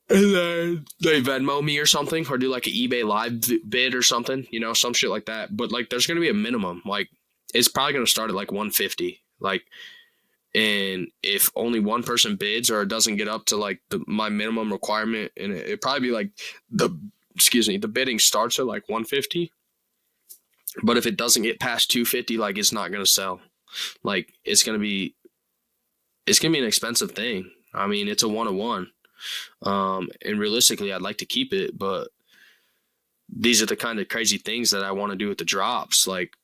And then they Venmo me or something, or do like an eBay live bid or something, some shit like that. But like, there's going to be a minimum. Like, it's probably going to start at like 150. Like, and if only one person bids or it doesn't get up to like my minimum requirement, and it probably be like the bidding starts at like 150. But if it doesn't get past 250, like it's not going to sell. Like it's going to be an expensive thing. I mean, it's a 1-on-1. And realistically, I'd like to keep it, but these are the kind of crazy things that I want to do with the drops, like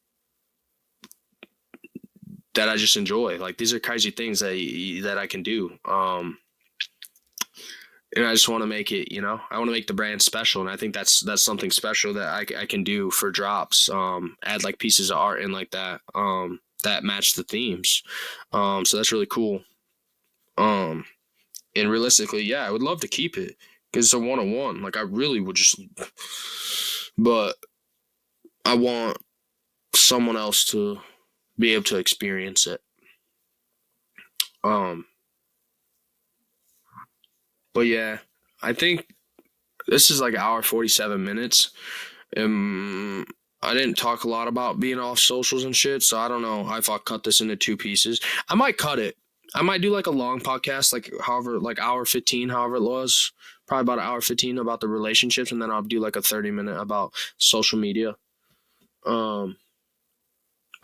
that I just enjoy. Like these are crazy things that I can do. And I just want to make it, I want to make the brand special. And I think that's something special that I can do for drops. Add like pieces of art in like that, that match the themes. So that's really cool. And realistically, yeah, I would love to keep it because it's a 1-on-1. Like I really would but I want someone else to be able to experience it. But yeah, I think this is like an hour 47 minutes. I didn't talk a lot about being off socials and shit, so I don't know if I'll cut this into 2 pieces. I might cut it. I might do like a long podcast, like hour 15, however it was. Probably about an hour 15 about the relationships, and then I'll do like a 30-minute about social media. I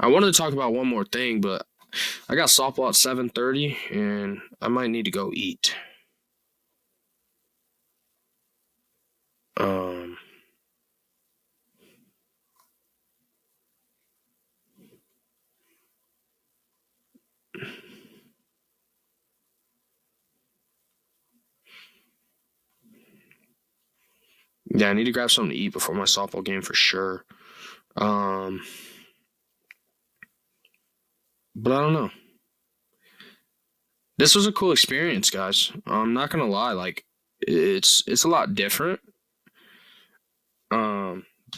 wanted to talk about one more thing, but I got softball at 7:30, and I might need to go eat. Yeah, I need to grab something to eat before my softball game for sure. But I don't know. This was a cool experience, guys. I'm not gonna lie, like it's a lot different.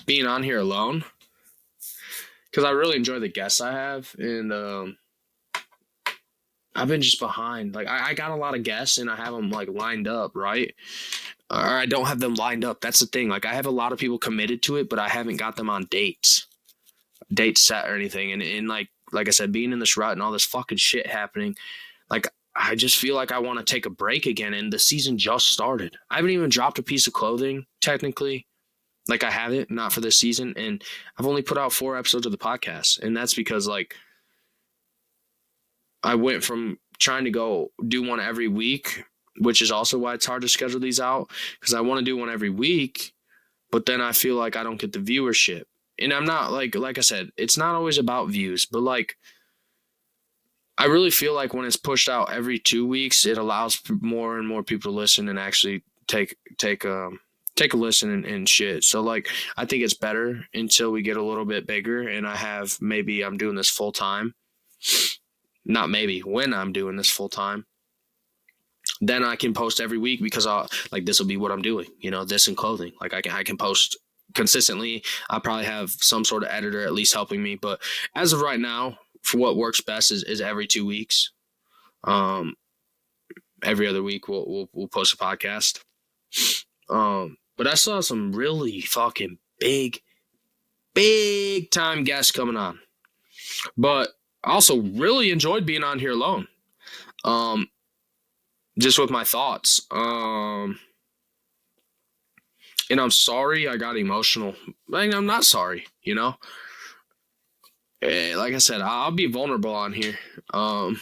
Being on here alone, because I really enjoy the guests I have, and I've been just behind. Like I got a lot of guests, and I have them like lined up, right? Or I don't have them lined up. That's the thing. Like I have a lot of people committed to it, but I haven't got them on dates set or anything. And like I said, being in this rut and all this fucking shit happening, like I just feel like I want to take a break again. And the season just started. I haven't even dropped a piece of clothing technically. Like I haven't, not for this season. And I've only put out 4 episodes of the podcast. And that's because like I went from trying to go do one every week, which is also why it's hard to schedule these out, because I want to do one every week, but then I feel like I don't get the viewership. And I'm not like I said, it's not always about views, but like I really feel like when it's pushed out every 2 weeks, it allows more and more people to listen and actually take a listen and shit. So like I think it's better until we get a little bit bigger and I'm doing this full time. Not maybe, when I'm doing this full time. Then I can post every week because this will be what I'm doing, this and clothing. Like I can post consistently. I probably have some sort of editor at least helping me, but as of right now, for what works best is every 2 weeks. Every other week we'll post a podcast. But I saw some really fucking big time guests coming on. But I also really enjoyed being on here alone. Just with my thoughts. And I'm sorry I got emotional. I'm not sorry, Like I said, I'll be vulnerable on here. So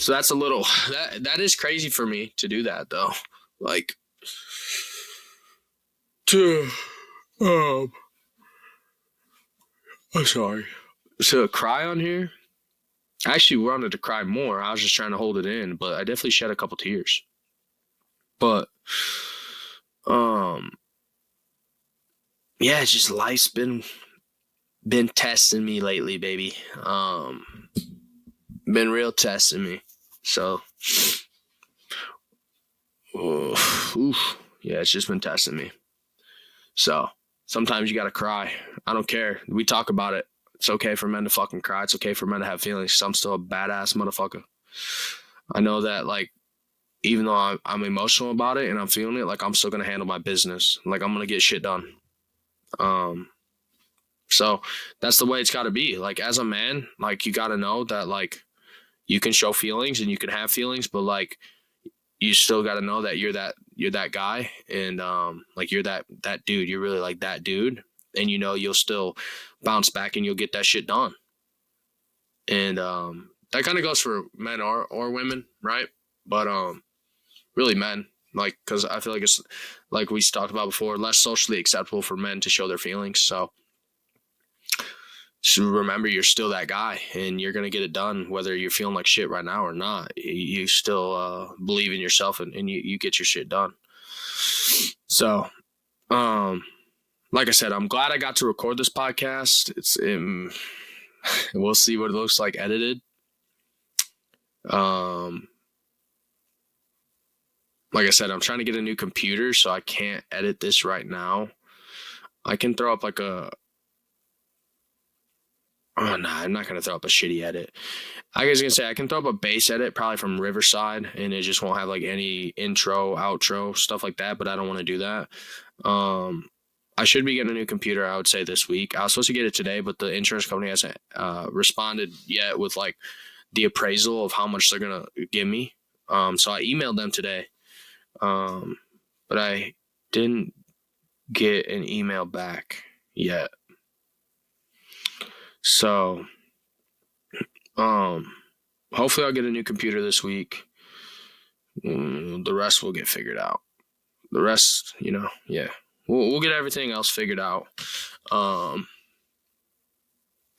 that's that is crazy for me to do that though. Like I'm sorry. To cry on here. I actually wanted to cry more. I was just trying to hold it in, but I definitely shed a couple tears. But, yeah, it's just life's been testing me lately, baby. Been real testing me. So, yeah, it's just been testing me. So, sometimes you gotta cry. I don't care. We talk about it. It's okay for men to fucking cry. It's okay for men to have feelings. 'Cause I'm still a badass motherfucker. I know that, like, even though I'm emotional about it and I'm feeling it, like, I'm still going to handle my business. Like, I'm going to get shit done. So that's the way it's got to be. Like, as a man, like, you got to know that, like, you can show feelings and you can have feelings, but, like, you still got to know that you're that guy. And, like, you're that dude. You're really, like, that dude. And, you'll still bounce back and you'll get that shit done. And that kind of goes for men or women, right? But really men, like, because I feel like it's, like we talked about before, less socially acceptable for men to show their feelings. So just remember, you're still that guy and you're going to get it done whether you're feeling like shit right now or not. You still believe in yourself and you get your shit done. So like I said, I'm glad I got to record this podcast. We'll see what it looks like edited. Like I said, I'm trying to get a new computer, so I can't edit this right now. I can throw up like a Oh, nah, I'm not going to throw up a shitty edit. I was going to say I can throw up a bass edit probably from Riverside, and it just won't have like any intro, outro, stuff like that, but I don't want to do that. I should be getting a new computer, I would say, this week. I was supposed to get it today, but the insurance company hasn't responded yet with like the appraisal of how much they're going to give me. So I emailed them today, but I didn't get an email back yet. So, hopefully I'll get a new computer this week. The rest will get figured out. The rest, yeah. We'll get everything else figured out. And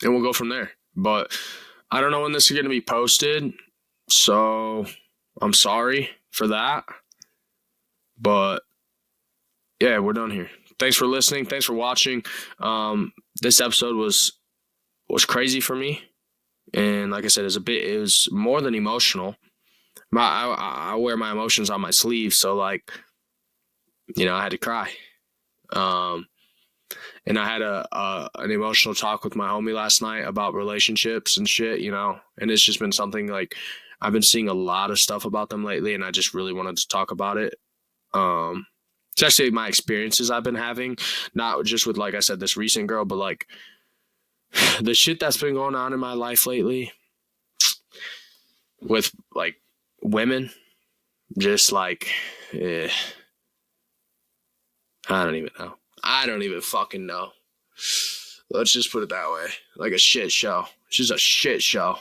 we'll go from there. But I don't know when this is going to be posted, so I'm sorry for that. But yeah, we're done here. Thanks for listening. Thanks for watching. This episode was crazy for me, and like I said, it was more than emotional. I wear my emotions on my sleeve, so like, I had to cry. And I had an emotional talk with my homie last night about relationships and shit, and it's just been something like I've been seeing a lot of stuff about them lately, and I just really wanted to talk about it. Especially my experiences I've been having, not just with, like I said, this recent girl, but like the shit that's been going on in my life lately with like women, just like, I don't even know. I don't even fucking know. Let's just put it that way. Like a shit show. It's just a shit show.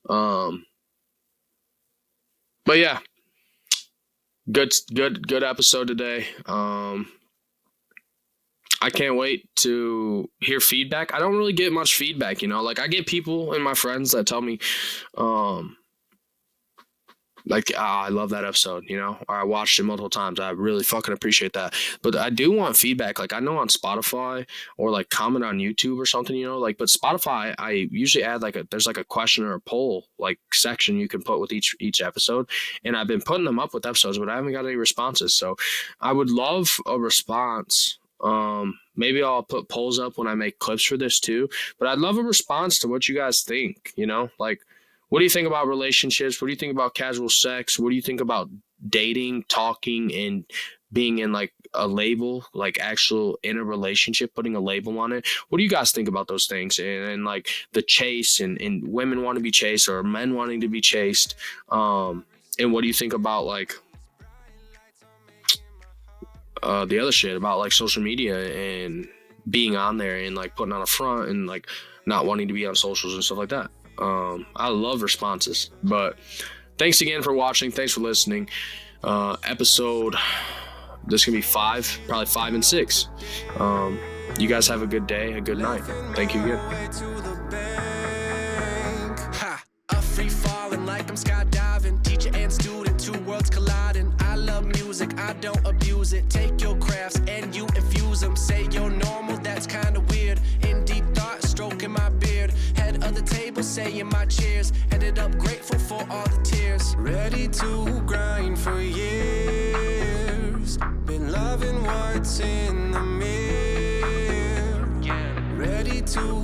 But yeah. Good episode today. I can't wait to hear feedback. I don't really get much feedback, like I get people and my friends that tell me, I love that episode, or I watched it multiple times. I really fucking appreciate that. But I do want feedback. Like I know on Spotify or like comment on YouTube or something, but Spotify, I usually add there's like a question or a poll like section you can put with each episode. And I've been putting them up with episodes, but I haven't got any responses. So I would love a response. Maybe I'll put polls up when I make clips for this too, but I'd love a response to what you guys think, like, what do you think about relationships? What do you think about casual sex? What do you think about dating, talking, and being in like a label, like actual in a relationship, putting a label on it? What do you guys think about those things? And like the chase and women want to be chased or men wanting to be chased. And what do you think about like the other shit about like social media and being on there and like putting on a front and like not wanting to be on socials and stuff like that? I love responses. But thanks again for watching. Thanks for listening. Episode, this can be 5, probably 5 and 6. You guys have a good day, a good night. Thank you again. Free falling like I'm skydiving, teacher and student, 2 worlds colliding. I love music, I don't abuse it. Take your crafts and you infuse them. Say you're normal, that's kinda weird. In deep thought, stroking my beard. Head of the table, saying my cheers. Ended up grateful for all the tears. Ready to grind for years. Been loving what's in the mirror. Ready to